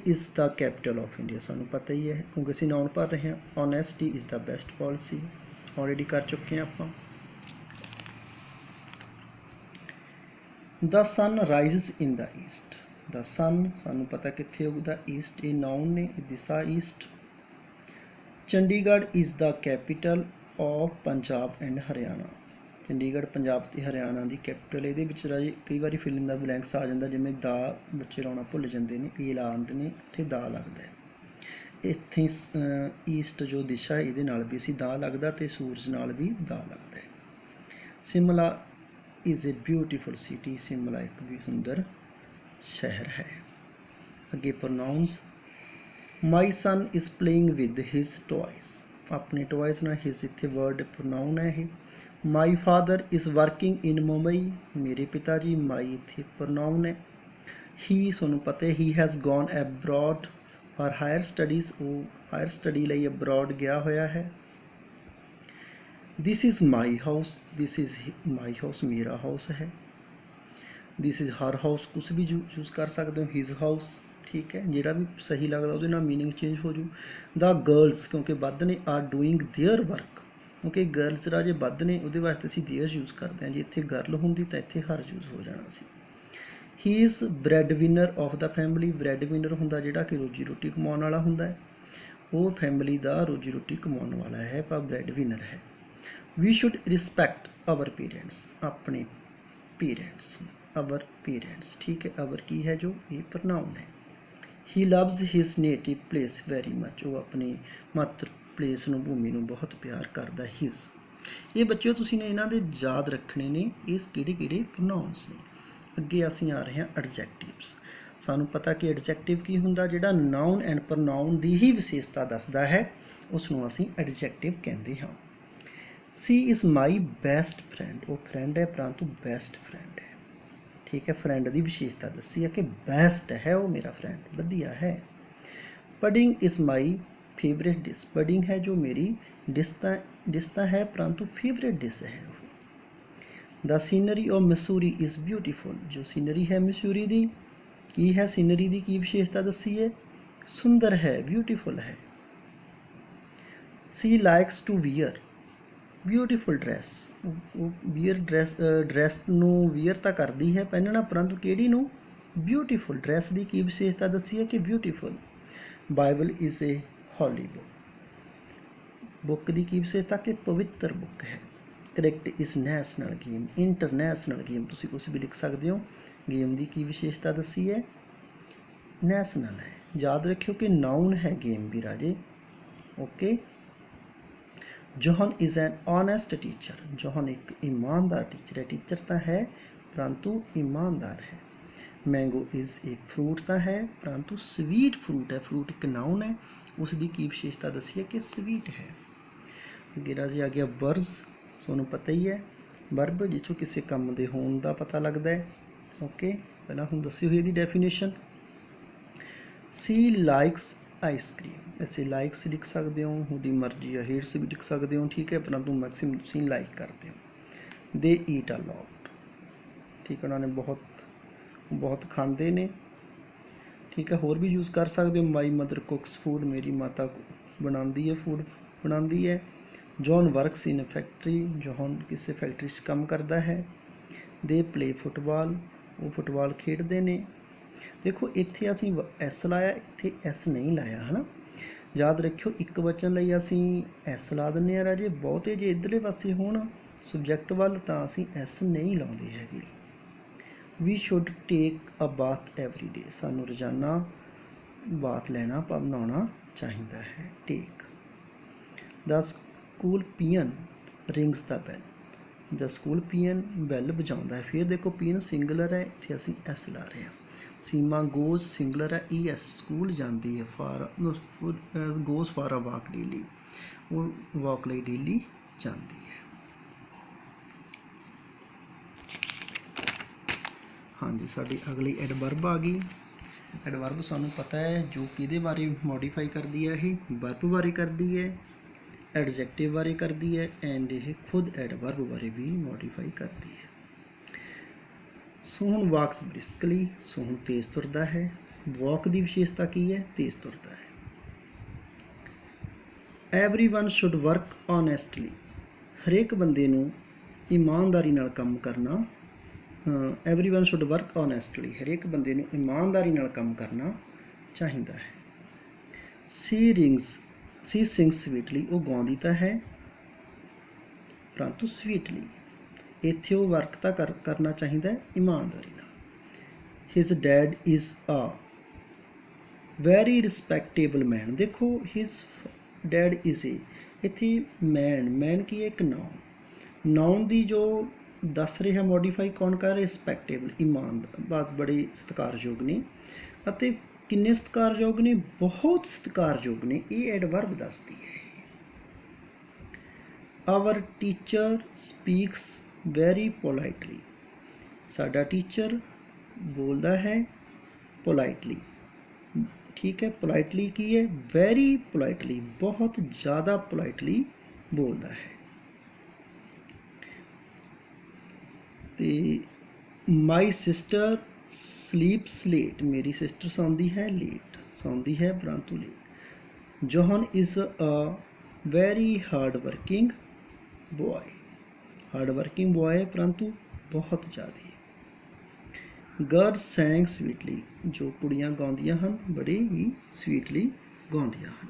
is the capital of India, ਸਾਨੂੰ ਪਤਾ ਹੀ ਹੈ ਕਿਉਂਕਿ ਅਸੀਂ ਨਾਉਨ ਭਰ ਰਹੇ ਹਾਂ। Honesty is the best policy, already ਕਰ ਚੁੱਕੇ ਹਾਂ ਆਪਾਂ। ਦ ਸਨ ਰਾਈਜ਼ਸ ਇਨ ਦਾ ਈਸਟ, ਦ ਸਨ ਸਾਨੂੰ ਪਤਾ ਕਿੱਥੇ ਉੱਗਦਾ, ਈਸਟ। ਇਹ ਨਾਉਨ ਨੇ, ਦਿਸ਼ਾ East. Chandigarh is the capital of Punjab and Haryana, Chandigarh Punjab ਅਤੇ ਹਰਿਆਣਾ ਦੀ ਕੈਪੀਟਲ। ਇਹਦੇ ਵਿੱਚ ਰਾਜੇ ਕਈ ਵਾਰੀ ਫਿਲ ਇਨ ਦਾ ਬਲੈਂਕਸ ਆ ਜਾਂਦਾ, ਜਿਵੇਂ ਦਾ ਬੱਚੇ ਲਾਉਣਾ ਭੁੱਲ ਜਾਂਦੇ ਨੇ, ਇਹ ਲਾ ਆਉਂਦੇ ਨੇ, ਉੱਥੇ ਦਾ ਲੱਗਦਾ ਹੈ। ਇੱਥੇ ਈਸਟ ਜੋ ਦਿਸ਼ਾ ਹੈ ਇਹਦੇ ਨਾਲ ਵੀ ਅਸੀਂ ਦਾ ਲੱਗਦਾ, ਅਤੇ ਸੂਰਜ ਨਾਲ ਵੀ ਦਾ ਲੱਗਦਾ ਹੈ। Simla is a beautiful city, Simla ਇੱਕ ਵੀ ਸੁੰਦਰ ਸ਼ਹਿਰ ਹੈ। ਅੱਗੇ pronouns, my son is playing with his toys, ਆਪਣੇ ਟੋਇਸ ਨਾਲ ਹਿਜ਼ ਇੱਥੇ ਵਰਡ ਪ੍ਰੋਨਾਊਨ ਹੈ ਇਹ। My father is working in Mumbai, ਮੇਰੇ ਪਿਤਾ ਜੀ, ਮਾਈ ਇੱਥੇ ਪ੍ਰੋਨਾਊਨ ਹੈ। ਹੀ ਤੁਹਾਨੂੰ ਪਤਾ ਹੈ he has gone abroad for higher studies, ਉਹ ਹਾਇਰ ਸਟੱਡੀ ਲਈ ਅਬਰੋਡ ਗਿਆ ਹੋਇਆ ਹੈ। This is my house, this is my house ਮੇਰਾ ਹਾਊਸ ਹੈ। ਦਿਸ ਇਜ਼ ਹਰ ਹਾਊਸ, ਕੁਛ ਵੀ ਯੂਜ਼ ਕਰ ਸਕਦੇ ਹੋ, ਹਿਜ਼ ਹਾਊਸ, ਠੀਕ ਹੈ। ਜਿਹੜਾ ਵੀ ਸਹੀ ਲੱਗਦਾ ਉਹਦੇ ਨਾਲ ਮੀਨਿੰਗ ਚੇਂਜ ਹੋ ਜੂ। ਦਾ ਗਰਲਸ ਕਿਉਂਕਿ ਵੱਧ ਨੇ, ਆਰ ਡੂਇੰਗ ਦੇਅਰ ਵਰਕ, ਕਿਉਂਕਿ ਗਰਲਸ ਰਾਜੇ ਵੱਧ ਨੇ ਉਹਦੇ ਵਾਸਤੇ ਅਸੀਂ ਦੇਅਰ ਯੂਜ਼ ਕਰਦੇ ਹਾਂ। ਜੇ ਇੱਥੇ ਗਰਲ ਹੁੰਦੀ ਤਾਂ ਇੱਥੇ ਹਰ ਯੂਜ਼ ਹੋ ਜਾਣਾ ਸੀ। He is bread winner of the family, bread winner ਹੁੰਦਾ ਜਿਹੜਾ ਕਿ ਰੋਜੀ ਰੋਟੀ ਕਮਾਉਣ ਵਾਲਾ ਹੁੰਦਾ ਹੈ, ਉਹ ਫੈਮਿਲੀ ਦਾ ਰੋਜੀ ਰੋਟੀ ਕਮਾਉਣ ਵਾਲਾ ਹੈ, ਪਰ ਬ੍ਰੈਡ ਵਿਨਰ ਹੈ। We should respect our parents, ਆਪਣੇ ਪੇਰੈਂਟਸ, ਆਵਰ ਪੇਰੈਂਟਸ, ਠੀਕ ਹੈ। ਆਵਰ ਕੀ ਹੈ ਜੋ, ਇਹ ਪ੍ਰੋਨਾਊਨ ਹੈ। He loves his native place very much, ਉਹ ਆਪਣੀ ਮਾਤਰ ਪਲੇਸ ਨੂੰ, ਭੂਮੀ ਨੂੰ ਬਹੁਤ ਪਿਆਰ ਕਰਦਾ। ਹਿਜ਼, ਇਹ ਬੱਚਿਓ ਤੁਸੀਂ ਨੇ ਇਹਨਾਂ ਦੇ ਯਾਦ ਰੱਖਣੇ ਨੇ, ਇਹ ਕਿਹੜੇ ਕਿਹੜੇ ਪ੍ਰੋਨਾਊਨਸ ਨੇ। ਅੱਗੇ ਅਸੀਂ ਆ ਰਹੇ ਹਾਂ ਐਡਜੈਕਟਿਵਸ। ਸਾਨੂੰ ਪਤਾ ਕਿ ਐਡਜੈਕਟਿਵ ਕੀ ਹੁੰਦਾ, ਜਿਹੜਾ ਨਾਊਨ ਐਂਡ ਪ੍ਰੋਨਾਊਨ ਦੀ ਹੀ ਵਿਸ਼ੇਸ਼ਤਾ ਦੱਸਦਾ ਹੈ, ਉਸ ਨੂੰ ਅਸੀਂ ਐਡਜੈਕਟਿਵ ਕਹਿੰਦੇ ਹਾਂ। ਸੀ ਇਜ਼ ਮਾਈ ਬੈਸਟ ਫਰੈਂਡ, ਉਹ ਫਰੈਂਡ ਹੈ ਪਰੰਤੂ ਬੈਸਟ ਫਰੈਂਡ ਹੈ, ਠੀਕ ਹੈ। ਫਰੈਂਡ ਦੀ ਵਿਸ਼ੇਸ਼ਤਾ ਦੱਸੀ ਹੈ ਕਿ ਬੈਸਟ ਹੈ ਉਹ ਮੇਰਾ ਫਰੈਂਡ, ਵਧੀਆ ਹੈ। Pudding is my favourite dish, pudding ਹੈ ਜੋ ਮੇਰੀ ਡਿਸ਼ ਤਾਂ ਹੈ ਪਰੰਤੂ ਫੇਵਰੇਟ ਡਿਸ਼ ਹੈ। The scenery of Mussoorie is beautiful, ਜੋ ਸੀਨਰੀ ਹੈ ਮਸੂਰੀ ਦੀ, ਕੀ ਹੈ ਸੀਨਰੀ ਦੀ ਕੀ ਵਿਸ਼ੇਸ਼ਤਾ ਦੱਸੀ ਹੈ, ਸੁੰਦਰ ਹੈ, ਬਿਊਟੀਫੁਲ ਹੈ। She likes to wear beautiful dress, ਉਹ ਵੀਅਰ ਡਰੈਸ ਨੂੰ ਵੀਅਰ ਤਾਂ ਕਰਦੀ ਹੈ ਪਹਿਨਣਾ, ਪਰੰਤੂ ਕਿਹੜੀ ਨੂੰ, ਬਿਊਟੀਫੁਲ ਡਰੈਸ ਦੀ ਕੀ ਵਿਸ਼ੇਸ਼ਤਾ ਦੱਸੀ ਹੈ ਕਿ beautiful. Bible is a holy book, book ਦੀ ਕੀ ਵਿਸ਼ੇਸ਼ਤਾ ਕਿ ਪਵਿੱਤਰ ਬੁੱਕ ਹੈ। Cricket is national game, international game, ਤੁਸੀਂ ਕੁਛ ਵੀ ਲਿਖ ਸਕਦੇ ਹੋ। ਗੇਮ ਦੀ ਕੀ ਵਿਸ਼ੇਸ਼ਤਾ ਦੱਸੀ ਹੈ, ਨੈਸ਼ਨਲ ਹੈ। ਯਾਦ ਰੱਖਿਓ ਕਿ ਨਾਊਨ ਹੈ ਗੇਮ ਵੀ ਰਾਜੇ, okay. John is an honest teacher, John ਇੱਕ ਇਮਾਨਦਾਰ ਟੀਚਰ ਹੈ, ਟੀਚਰ ਤਾਂ ਹੈ ਪਰੰਤੂ ਇਮਾਨਦਾਰ ਹੈ। ਮੈਂਗੋ ਇਜ਼ ਏ ਫਰੂਟ ਤਾਂ ਹੈ ਪਰੰਤੂ ਸਵੀਟ ਫਰੂਟ ਹੈ, ਫਰੂਟ ਇੱਕ ਨਾਊਨ ਹੈ, ਉਸ ਦੀ ਕੀ ਵਿਸ਼ੇਸ਼ਤਾ ਦੱਸੀ ਹੈ ਕਿ ਸਵੀਟ ਹੈ। ਅੱਗੇ ਰਾਜੇ ਆ ਗਿਆ ਵਰਬਸ, ਤੁਹਾਨੂੰ ਪਤਾ ਹੀ ਹੈ ਵਰਬ ਜਿੱਥੋਂ ਕਿਸੇ ਕੰਮ ਦੇ ਹੋਣ ਦਾ ਪਤਾ ਲੱਗਦਾ ਹੈ, ਓਕੇ। ਪਹਿਲਾਂ ਹੁਣ ਦੱਸੀ ਹੋਈ ਇਹਦੀ ਡੈਫੀਨੇਸ਼ਨ। ਸੀ ਲਾਈਕਸ ਆਈਸਕ੍ਰੀਮ, ਵੈਸੇ ਲਾਈਕਸ ਲਿਖ ਸਕਦੇ ਹੋ, ਤੁਹਾਡੀ ਮਰਜ਼ੀ ਹੈ, ਹੇਟਸ ਵੀ ਲਿਖ ਸਕਦੇ ਹੋ, ਠੀਕ ਹੈ, ਪਰੰਤੂ ਮੈਕਸਿਮਮ ਤੁਸੀਂ ਲਾਈਕ ਕਰਦੇ ਹੋ। ਦੇ ਈਟ ਅ ਲੋਟ, ਠੀਕ ਹੈ, ਉਹਨਾਂ ਨੇ ਬਹੁਤ ਖਾਂਦੇ ਨੇ, ਠੀਕ ਹੈ। ਹੋਰ ਵੀ ਯੂਜ਼ ਕਰ ਸਕਦੇ ਹੋ, ਮਾਈ ਮਦਰ ਕੁਕਸ ਫੂਡ, ਮੇਰੀ ਮਾਤਾ ਬਣਾਉਂਦੀ ਹੈ, ਫੂਡ ਬਣਾਉਂਦੀ ਹੈ। ਜੌਨ ਵਰਕਸ ਇਨ ਫੈਕਟਰੀ, ਜੌਨ ਕਿਸੇ ਫੈਕਟਰੀ 'ਚ ਕੰਮ ਕਰਦਾ ਹੈ। ਦੇ ਪਲੇ ਫੁੱਟਬਾਲ, ਉਹ ਫੁੱਟਬਾਲ ਖੇਡਦੇ ਨੇ। ਦੇਖੋ ਇੱਥੇ ਅਸੀਂ ਐਸ ਲਾਇਆ, ਇੱਥੇ ਐਸ ਨਹੀਂ ਲਾਇਆ, ਹੈ ਨਾ। ਯਾਦ ਰੱਖਿਓ ਇੱਕ ਵਚਨ ਲਈ ਅਸੀਂ ਐਸ ਲਾ ਦਿੰਦੇ ਹਾਂ ਰਾਜੇ, ਬਹੁਤੇ ਜੇ ਇੱਧਰਲੇ ਪਾਸੇ ਹੋਣ ਸਬਜੈਕਟ ਵੱਲ ਤਾਂ ਅਸੀਂ ਐਸ ਨਹੀਂ ਲਾਉਂਦੇ ਹੈਗੇ। We should take a bath every day, ਸਾਨੂੰ ਰੋਜ਼ਾਨਾ ਬਾਥ ਲੈਣਾ ਨਹਾਉਣਾ ਚਾਹੀਦਾ ਹੈ। Take. The school peon rings the bell, the school peon bell ਵਜਾਉਂਦਾ ਹੈ। ਫਿਰ ਦੇਖੋ ਪੀਅਨ ਸਿੰਗਲਰ ਹੈ, ਇੱਥੇ ਅਸੀਂ ਐਸ ਲਾ ਰਹੇ ਹਾਂ। ਸੀਮਾ ਗੋਜ਼ ਸਿੰਗਲਰ ਹੈ, ਈ ਐਸ, ਸਕੂਲ ਜਾਂਦੀ ਹੈ। Goes for a walk daily, ਉਹ ਵਾਕ ਲਈ ਡੇਲੀ ਜਾਂਦੀ ਹੈ। ਹਾਂਜੀ, ਸਾਡੀ ਅਗਲੀ ਐਡਵਰਬ ਆ ਗਈ। ਐਡਵਰਬ ਸਾਨੂੰ ਪਤਾ ਹੈ ਜੋ ਕਿਹਦੇ ਬਾਰੇ ਮੋਡੀਫਾਈ ਕਰਦੀ ਹੈ, ਇਹ ਵਰਬ ਬਾਰੇ ਕਰਦੀ ਹੈ, ਐਡਜੈਕਟਿਵ ਬਾਰੇ ਕਰਦੀ ਹੈ, ਐਂਡ ਇਹ ਖੁਦ ਐਡਵਰਬ ਬਾਰੇ ਵੀ ਮੋਡੀਫਾਈ ਕਰਦੀ ਹੈ। ਸੋਹਣ ਵਾਕਸ ਬ੍ਰਿਸਕਲੀ, ਸੋਹਣ ਤੇਜ਼ ਤੁਰਦਾ ਹੈ। ਵਾਕ ਦੀ ਵਿਸ਼ੇਸ਼ਤਾ ਕੀ ਹੈ, ਤੇਜ਼ ਤੁਰਦਾ ਹੈ। ਐਵਰੀਵਨ ਸ਼ੁੱਡ ਵਰਕ ਓਨੈਸਟਲੀ, ਹਰੇਕ ਬੰਦੇ ਨੂੰ ਇਮਾਨਦਾਰੀ ਨਾਲ ਕੰਮ ਕਰਨਾ। ਐਵਰੀਵਨ ਸ਼ੁੱਡ ਵਰਕ ਓਨੈਸਟਲੀ, ਹਰੇਕ ਬੰਦੇ ਨੂੰ ਇਮਾਨਦਾਰੀ ਨਾਲ ਕੰਮ ਕਰਨਾ ਚਾਹੀਦਾ ਹੈ। ਸੀ ਸਿੰਗਸ ਸਵੀਟਲੀ, ਉਹ ਗਾਉਂਦੀ ਤਾਂ ਹੈ ਪਰੰਤੂ ਸਵੀਟਲੀ, ਇੱਥੇ ਉਹ ਵਰਕ ਤਾਂ ਕਰਨਾ ਚਾਹੀਦਾ ਹੈ ਇਮਾਨਦਾਰੀ ਨਾਲ। His dad is a very respectable man, ਦੇਖੋ ਹਿਜ਼ ਡੈਡ ਇਜ਼ ਏ, ਇੱਥੇ ਮੈਨ ਕੀ ਹੈ, ਇੱਕ ਨਾਉਨ ਦੀ ਜੋ ਦੱਸ ਰਿਹਾ ਮੋਡੀਫਾਈ ਕੌਣ ਕਰ, ਰਿਸਪੈਕਟੇਬਲ, ਇਮਾਨਦਾਰ, ਬੜੇ ਸਤਿਕਾਰਯੋਗ ਨੇ। ਅਤੇ ਕਿੰਨੇ ਸਤਿਕਾਰਯੋਗ ਨੇ? ਬਹੁਤ ਸਤਿਕਾਰਯੋਗ ਨੇ। ਇਹ ਐਡਵਰਬ ਦੱਸਦੀ ਹੈ। Our teacher speaks very politely. ਸਾਡਾ ਟੀਚਰ ਬੋਲਦਾ ਹੈ ਪੋਲਾਈਟਲੀ। ਠੀਕ ਹੈ, ਪੋਲਾਈਟਲੀ ਕੀ ਹੈ? ਵੈਰੀ ਪੋਲਾਈਟਲੀ, ਬਹੁਤ ਜ਼ਿਆਦਾ ਪੋਲਾਈਟਲੀ ਬੋਲਦਾ ਹੈ। ਤੇ ਮਾਈ ਸਿਸਟਰ ਸਲੀਪਸ ਲੇਟ। ਮੇਰੀ ਸਿਸਟਰ ਸੌਂਦੀ ਹੈ ਲੇਟ, ਸੌਂਦੀ ਹੈ ਪਰੰਤੂ late. John is a very hard working boy. Hard working boy ਪਰੰਤੂ ਬਹੁਤ ਜ਼ਿਆਦਾ। Girls sang sweetly. ਜੋ ਕੁੜੀਆਂ ਗਾਉਂਦੀਆਂ ਹਨ ਬੜੇ ਹੀ ਸਵੀਟਲੀ ਗਾਉਂਦੀਆਂ ਹਨ।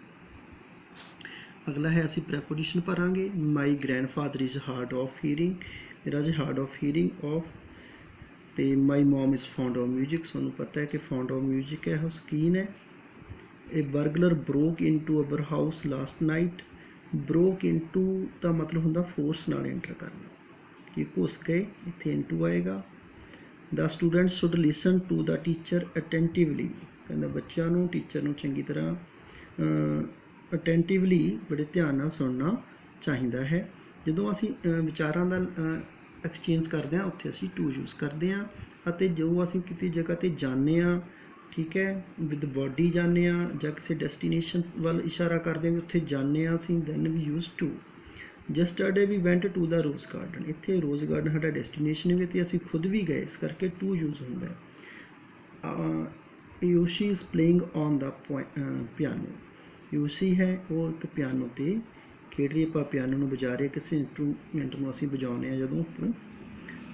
ਅਗਲਾ ਹੈ ਅਸੀਂ ਪ੍ਰੈਪੋਜੀਸ਼ਨ ਭਰਾਂਗੇ। My grandfather is hard of hearing. ਮੇਰਾ ਜੀ ਹਾਰਡ ਆਫ ਹੀਅਰਿੰਗ ਆਫ। ਤੇ my mom is fond of music. ਤੁਹਾਨੂੰ ਪਤਾ ਹੈ ਕਿ ਫੌਂਡ ਆਫ ਮਿਊਜ਼ਿਕ ਹੈ, ਉਹ ਸ਼ੌਕੀਨ ਹੈ। ਇਹ burglar broke into our house last night. Broke into the ਮਤਲਬ ਹੁੰਦਾ ਫੋਰਸ ਨਾਲ ਐਂਟਰ ਕਰਨਾ, ਕਿ ਘੁਸ ਗਏ, ਇੱਥੇ ਇਨਟੂ ਆਏਗਾ। The student should listen to the teacher attentively. ਕਹਿੰਦਾ ਬੱਚਿਆਂ ਨੂੰ ਟੀਚਰ ਨੂੰ ਚੰਗੀ ਤਰ੍ਹਾਂ ਅਟੈਂਟਿਵਲੀ, ਬੜੇ ਧਿਆਨ ਨਾਲ ਸੁਣਨਾ ਚਾਹੀਦਾ ਹੈ। ਜਦੋਂ ਅਸੀਂ ਵਿਚਾਰਾਂ ਦਾ ਐਕਸਚੇਂਜ ਕਰਦੇ ਹਾਂ ਉੱਥੇ ਅਸੀਂ ਟੂ ਯੂਜ਼ ਕਰਦੇ ਹਾਂ। ਅਤੇ ਜੋ ਅਸੀਂ ਕਿਤੇ ਜਗ੍ਹਾ 'ਤੇ ਜਾਂਦੇ ਹਾਂ, ਠੀਕ ਹੈ, ਵਿਦ ਬੋਡੀ ਜਾਂਦੇ ਹਾਂ ਜਾਂ ਕਿਸੇ ਡੈਸਟੀਨੇਸ਼ਨ ਵੱਲ ਇਸ਼ਾਰਾ ਕਰਦੇ ਹਾਂ, ਉੱਥੇ ਜਾਂਦੇ ਹਾਂ ਅਸੀਂ, then we use to. Yesterday we went to the rose garden. ਇੱਥੇ ਰੋਜ਼ ਗਾਰਡਨ ਸਾਡਾ ਡੈਸਟੀਨੇਸ਼ਨ ਵੀ ਅਤੇ ਅਸੀਂ ਖੁਦ ਵੀ ਗਏ, ਇਸ ਕਰਕੇ ਟੂ ਯੂਜ਼ ਹੁੰਦਾ ਹੈ। ਯੂਸ਼ੀ is playing on the piano. ਯੂਸ਼ੀ ਹੈ ਉਹ ਇੱਕ ਪਿਆਨੋ 'ਤੇ ਖੇਡ ਰਹੀ। ਆਪਾਂ ਪਿਆਨੋ ਨੂੰ ਵਜਾ ਰਹੇ, ਕਿਸੇ ਇੰਸਟਰੂਮੈਂਟ ਨੂੰ ਅਸੀਂ ਵਜਾਉਂਦੇ ਹਾਂ ਜਦੋਂ ਆਪਾਂ।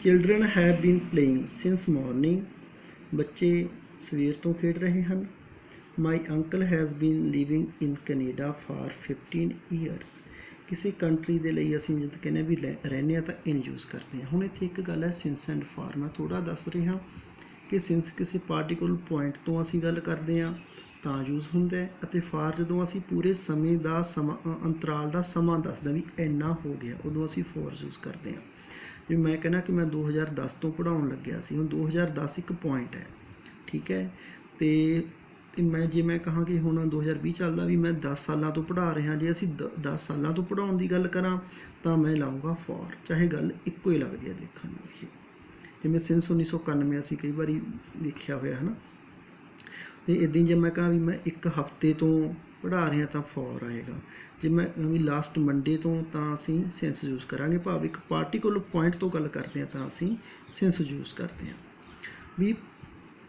Children have been playing since morning. ਬੱਚੇ ਸਵੇਰ ਤੋਂ ਖੇਡ ਰਹੇ ਹਨ। My uncle has been living in Canada for 15 years. ਕਿਸੇ ਕੰਟਰੀ ਦੇ ਲਈ ਅਸੀਂ ਜਦ ਕਹਿੰਦੇ ਵੀ ਰਹਿੰਦੇ ਹਾਂ ਤਾਂ ਇਨ ਯੂਜ਼ ਕਰਦੇ ਹਾਂ। ਹੁਣ ਇੱਥੇ ਇੱਕ ਗੱਲ ਹੈ ਸਿੰਸ ਐਂਡ ਫਾਰ। ਮੈਂ ਥੋੜ੍ਹਾ ਦੱਸ ਰਿਹਾ ਕਿ ਸਿੰਸ ਕਿਸੇ ਪਾਰਟੀਕੂਲਰ ਪੁਆਇੰਟ ਤੋਂ ਅਸੀਂ ਗੱਲ ਕਰਦੇ ਹਾਂ ਤਾਂ ਯੂਜ਼ ਹੁੰਦਾ ਹੈ, ਅਤੇ ਫਾਰ ਜਦੋਂ ਅਸੀਂ ਪੂਰੇ ਸਮੇਂ ਦਾ ਅੰਤਰਾਲ ਦਾ ਸਮਾਂ ਦੱਸਦਾ ਵੀ ਇੰਨਾ ਹੋ ਗਿਆ, ਉਦੋਂ ਅਸੀਂ ਫੋਰ ਯੂਜ਼ ਕਰਦੇ ਹਾਂ। ਜਿਵੇਂ ਮੈਂ ਕਹਿੰਦਾ ਕਿ ਮੈਂ 2010 ਤੋਂ ਪੜ੍ਹਾਉਣ ਲੱਗਿਆ ਸੀ। ਹੁਣ 2010 ਇੱਕ ਪੁਆਇੰਟ ਹੈ, ਠੀਕ ਹੈ। ਅਤੇ ਜੇ ਮੈਂ ਕਹਾਂ ਕਿ ਹੁਣ 2020 ਚੱਲਦਾ ਵੀ ਮੈਂ 10 ਸਾਲਾਂ ਤੋਂ ਪੜ੍ਹਾ ਰਿਹਾ, ਜੇ ਅਸੀਂ 10 ਸਾਲਾਂ ਤੋਂ ਪੜ੍ਹਾਉਣ ਦੀ ਗੱਲ ਕਰਾਂ ਤਾਂ ਮੈਂ ਲਾਊਂਗਾ ਫੋਰ, ਚਾਹੇ ਗੱਲ ਇੱਕੋ ਹੀ ਲੱਗਦੀ ਹੈ ਦੇਖਣ ਨੂੰ। ਇਹ ਜਿਵੇਂ ਸਿੰਸ 1991 ਅਸੀਂ ਕਈ ਵਾਰੀ ਦੇਖਿਆ ਹੋਇਆ ਹੈ ਨਾ। ਅਤੇ ਇੱਦਾਂ ਜੇ ਮੈਂ ਕਹਾਂ ਵੀ ਮੈਂ ਇੱਕ ਹਫ਼ਤੇ ਤੋਂ ਪੜ੍ਹਾ ਰਿਹਾ ਤਾਂ ਫੋਰ ਆਏਗਾ। ਜੇ ਮੈਂ ਵੀ ਲਾਸਟ ਮੰਡੇ ਤੋਂ ਤਾਂ ਅਸੀਂ ਸਿੰਸ ਯੂਜ਼ ਕਰਾਂਗੇ, ਭਾਵ ਇੱਕ ਪਾਰਟੀਕੂਲਰ ਪੁਆਇੰਟ ਤੋਂ ਗੱਲ ਕਰਦੇ ਹਾਂ ਤਾਂ ਅਸੀਂ ਸਿੰਸ ਯੂਜ਼ ਕਰਦੇ ਹਾਂ। ਵੀ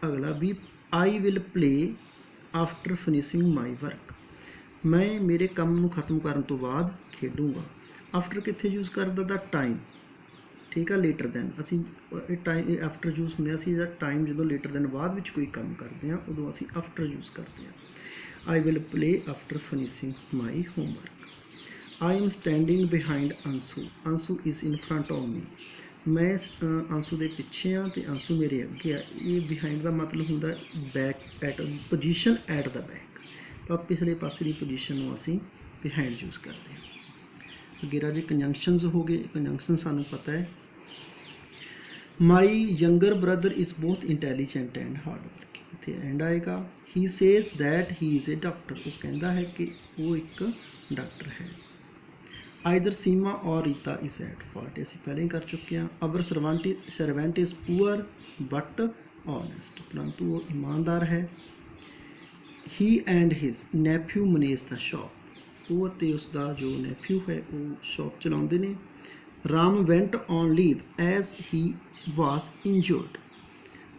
ਅਗਲਾ ਵੀ I will play after finishing my work. ਮੈਂ ਮੇਰੇ ਕੰਮ ਨੂੰ ਖਤਮ ਕਰਨ ਤੋਂ ਬਾਅਦ ਖੇਡੂੰਗਾ। ਆਫਟਰ ਕਿੱਥੇ ਯੂਜ਼ ਕਰਦਾ? ਦਾ ਟਾਈਮ, ਠੀਕ ਆ। ਲੇਟਰ ਦੈਨ ਅਸੀਂ ਟਾਈਮ ਆਫਟਰ ਯੂਜ਼ ਹੁੰਦੇ ਆ। ਅਸੀਂ ਟਾਈਮ ਜਦੋਂ ਲੇਟਰ ਦੈਨ ਬਾਅਦ ਵਿੱਚ ਕੋਈ ਕੰਮ ਕਰਦੇ ਹਾਂ ਉਦੋਂ ਅਸੀਂ ਆਫਟਰ ਯੂਜ਼ ਕਰਦੇ ਹਾਂ। ਆਈ will play after finishing my homework. I am standing behind Anshu. Anshu is in front of ਮੀ। ਮੈਂ ਅੰਸ਼ੂ ਦੇ ਪਿੱਛੇ ਹਾਂ ਅਤੇ ਅੰਸ਼ੂ ਮੇਰੇ ਅੱਗੇ ਆ। ਇਹ ਬਿਹਾਈਂਡ ਦਾ ਮਤਲਬ ਹੁੰਦਾ back, at position at the back, ਤਾਂ ਪਿਛਲੇ ਪਾਸੇ ਦੀ ਪੋਜੀਸ਼ਨ ਨੂੰ ਅਸੀਂ ਬਿਹਾਈਂਡ ਯੂਜ਼ ਕਰਦੇ ਹਾਂ। ਅੱਗੇ ਰਾਜੇ ਕੰਜੰਕਸ਼ਨਸ ਹੋ ਗਏ। ਕੰਜੰਕਸ਼ਨ ਸਾਨੂੰ ਪਤਾ ਹੈ। My younger brother is both intelligent and hard working. ਇੱਥੇ ਐਂਡ ਆਏਗਾ। He says that he is a doctor. ਉਹ ਕਹਿੰਦਾ ਹੈ ਕਿ ਉਹ ਇੱਕ ਡਾਕਟਰ ਹੈ। ਆਈਦਰ ਸੀਮਾ ਔਰ ਰੀਤਾ ਇਜ਼ ਐਟ ਫਾਲਟ। ਅਸੀਂ ਪਹਿਲਾਂ ਹੀ ਕਰ ਚੁੱਕੇ ਹਾਂ। Our servant is poor but honest. ਪਰੰਤੂ ਉਹ ਇਮਾਨਦਾਰ ਹੈ। He and his nephew manage the shop. ਉਹ ਅਤੇ ਉਸਦਾ ਜੋ ਨੈਫਿਊ ਹੈ ਉਹ ਸ਼ੌਪ ਚਲਾਉਂਦੇ ਨੇ। Ram ਵੈਂਟ on leave as he was injured.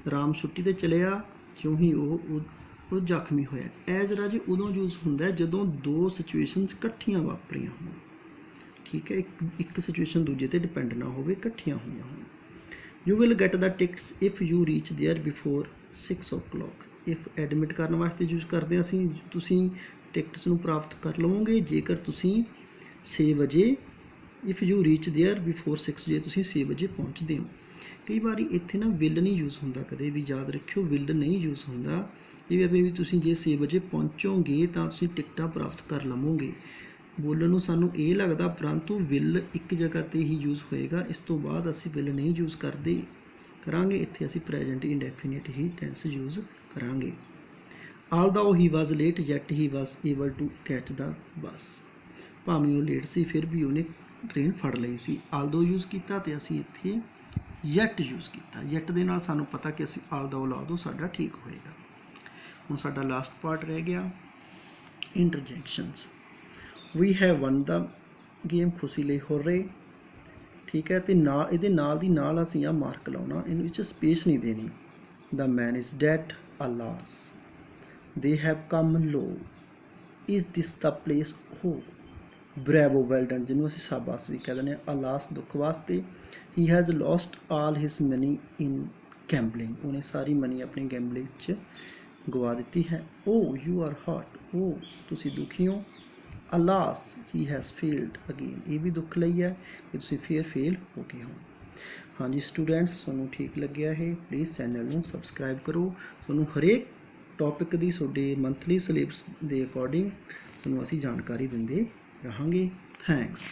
Ram ਛੁੱਟੀ 'ਤੇ ਚਲਿਆ ਜਿਉਂ ਹੀ ਉਹ ਜ਼ਖਮੀ ਹੋਇਆ। ਐਜ਼ ਰਾਜੇ ਉਦੋਂ ਯੂਜ਼ ਹੁੰਦਾ ਜਦੋਂ ਦੋ ਸਿਚੁਏਸ਼ਨਸ ਇਕੱਠੀਆਂ ਵਾਪਰੀਆਂ ਹੋਣ, ਠੀਕ ਹੈ। ਇੱਕ ਸਿਚੁਏਸ਼ਨ ਦੂਜੇ 'ਤੇ ਡਿਪੈਂਡ ਨਾ ਹੋਵੇ, ਇਕੱਠੀਆਂ ਹੋਈਆਂ ਹੋਣ। You will get the tickets if you reach there before 6 o'clock। If admit ਕਰਨ ਵਾਸਤੇ ਯੂਜ਼ ਕਰਦੇ ਅਸੀਂ। ਤੁਸੀਂ ਟਿਕਟਸ ਨੂੰ ਪ੍ਰਾਪਤ ਕਰ ਲਵੋਗੇ ਜੇਕਰ ਤੁਸੀਂ 6 ਵਜੇ, if you reach there before 6, ਜੇ ਤੁਸੀਂ 6 ਵਜੇ ਪਹੁੰਚਦੇ ਹੋ। ਕਈ ਵਾਰੀ ਇੱਥੇ ਨਾ ਵਿਲ ਨਹੀਂ ਯੂਜ਼ ਹੁੰਦਾ, ਕਦੇ ਵੀ ਯਾਦ ਰੱਖਿਓ ਵਿਲ ਨਹੀਂ ਯੂਜ਼ ਹੁੰਦਾ। ਇਹ ਵੀ ਤੁਸੀਂ ਜੇ 6 ਵਜੇ ਪਹੁੰਚੋਗੇ ਤਾਂ ਤੁਸੀਂ ਟਿਕਟਾਂ ਪ੍ਰਾਪਤ ਕਰ ਲਵੋਗੇ। ਬੋਲਣ ਨੂੰ ਸਾਨੂੰ ਇਹ ਲੱਗਦਾ, ਪਰੰਤੂ ਵਿਲ ਇੱਕ ਜਗ੍ਹਾ 'ਤੇ ਹੀ ਯੂਜ਼ ਹੋਏਗਾ। ਇਸ ਤੋਂ ਬਾਅਦ ਅਸੀਂ ਵਿਲ ਨਹੀਂ ਯੂਜ਼ ਕਰਾਂਗੇ। ਇੱਥੇ ਅਸੀਂ ਪ੍ਰੈਜੈਂਟ ਇੰਡੈਫੀਨਿਟ ਹੀ ਟੈਂਸ ਯੂਜ਼ ਕਰਾਂਗੇ। although he was late yet he was able to catch the bus। ਭਾਵੇਂ ਉਹ ਲੇਟ ਸੀ ਫਿਰ ਵੀ ਉਹਨੇ ਟ੍ਰੇਨ ਫੜ ਲਈ ਸੀ। although ਯੂਜ਼ ਕੀਤਾ ਤੇ ਅਸੀਂ ਇੱਥੇ yet ਯੂਜ਼ ਕੀਤਾ। yet ਦੇ ਨਾਲ ਸਾਨੂੰ ਪਤਾ ਕਿ ਅਸੀਂ although ਲਾ ਦਿਓ ਸਾਡਾ ਠੀਕ ਹੋਏਗਾ। ਹੁਣ ਸਾਡਾ ਲਾਸਟ ਪਾਰਟ ਰਹਿ ਗਿਆ interjections. We have won the game, ਖੁਸ਼ੀ ਲਈ ਹੋਰੇ, ਠੀਕ ਹੈ। ਅਤੇ ਨਾਲ ਇਹਦੇ ਨਾਲ ਦੀ ਨਾਲ ਅਸੀਂ ਆ ਮਾਰਕ ਲਾਉਣਾ, ਇਹਦੇ ਵਿੱਚ ਸਪੇਸ ਨਹੀਂ ਦੇਣੀ। ਦਾ ਮੈਨ is dead, alas, they have come lo, is this the place ho, bravo, well done, ਜਿਹਨੂੰ ਅਸੀਂ ਸ਼ਾਬਾਸ਼ ਵੀ ਕਹਿ ਦਿੰਦੇ ਹਾਂ। ਅਲਾਸ ਦੁੱਖ ਵਾਸਤੇ। He has lost all his money in gambling, ਉਹਨੇ ਸਾਰੀ ਮਨੀ ਆਪਣੀ ਗੈਂਬਲਿੰਗ 'ਚ ਗਵਾ ਦਿੱਤੀ ਹੈ। Oh you are hurt, oh ਤੁਸੀਂ ਦੁਖੀ ਹੋ। Alas he has failed again, ਇਹ ਵੀ ਦੁੱਖ ਲਈ ਹੈ ਕਿ ਤੁਸੀਂ ਫਿਰ ਫੇਲ ਹੋ ਗਏ ਹੋ। ਹਾਂਜੀ ਸਟੂਡੈਂਟਸ, ਤੁਹਾਨੂੰ ਠੀਕ ਲੱਗਿਆ ਇਹ, ਪਲੀਜ਼ ਚੈਨਲ ਨੂੰ ਸਬਸਕ੍ਰਾਈਬ ਕਰੋ। ਤੁਹਾਨੂੰ ਹਰੇਕ ਟੌਪਿਕ ਦੀ ਤੁਹਾਡੇ ਮੰਥਲੀ ਸਿਲੇਬਸ ਦੇ ਅਕੋਰਡਿੰਗ ਤੁਹਾਨੂੰ ਅਸੀਂ ਜਾਣਕਾਰੀ ਦਿੰਦੇ ਰਹਾਂਗੇ। ਥੈਂਕਸ।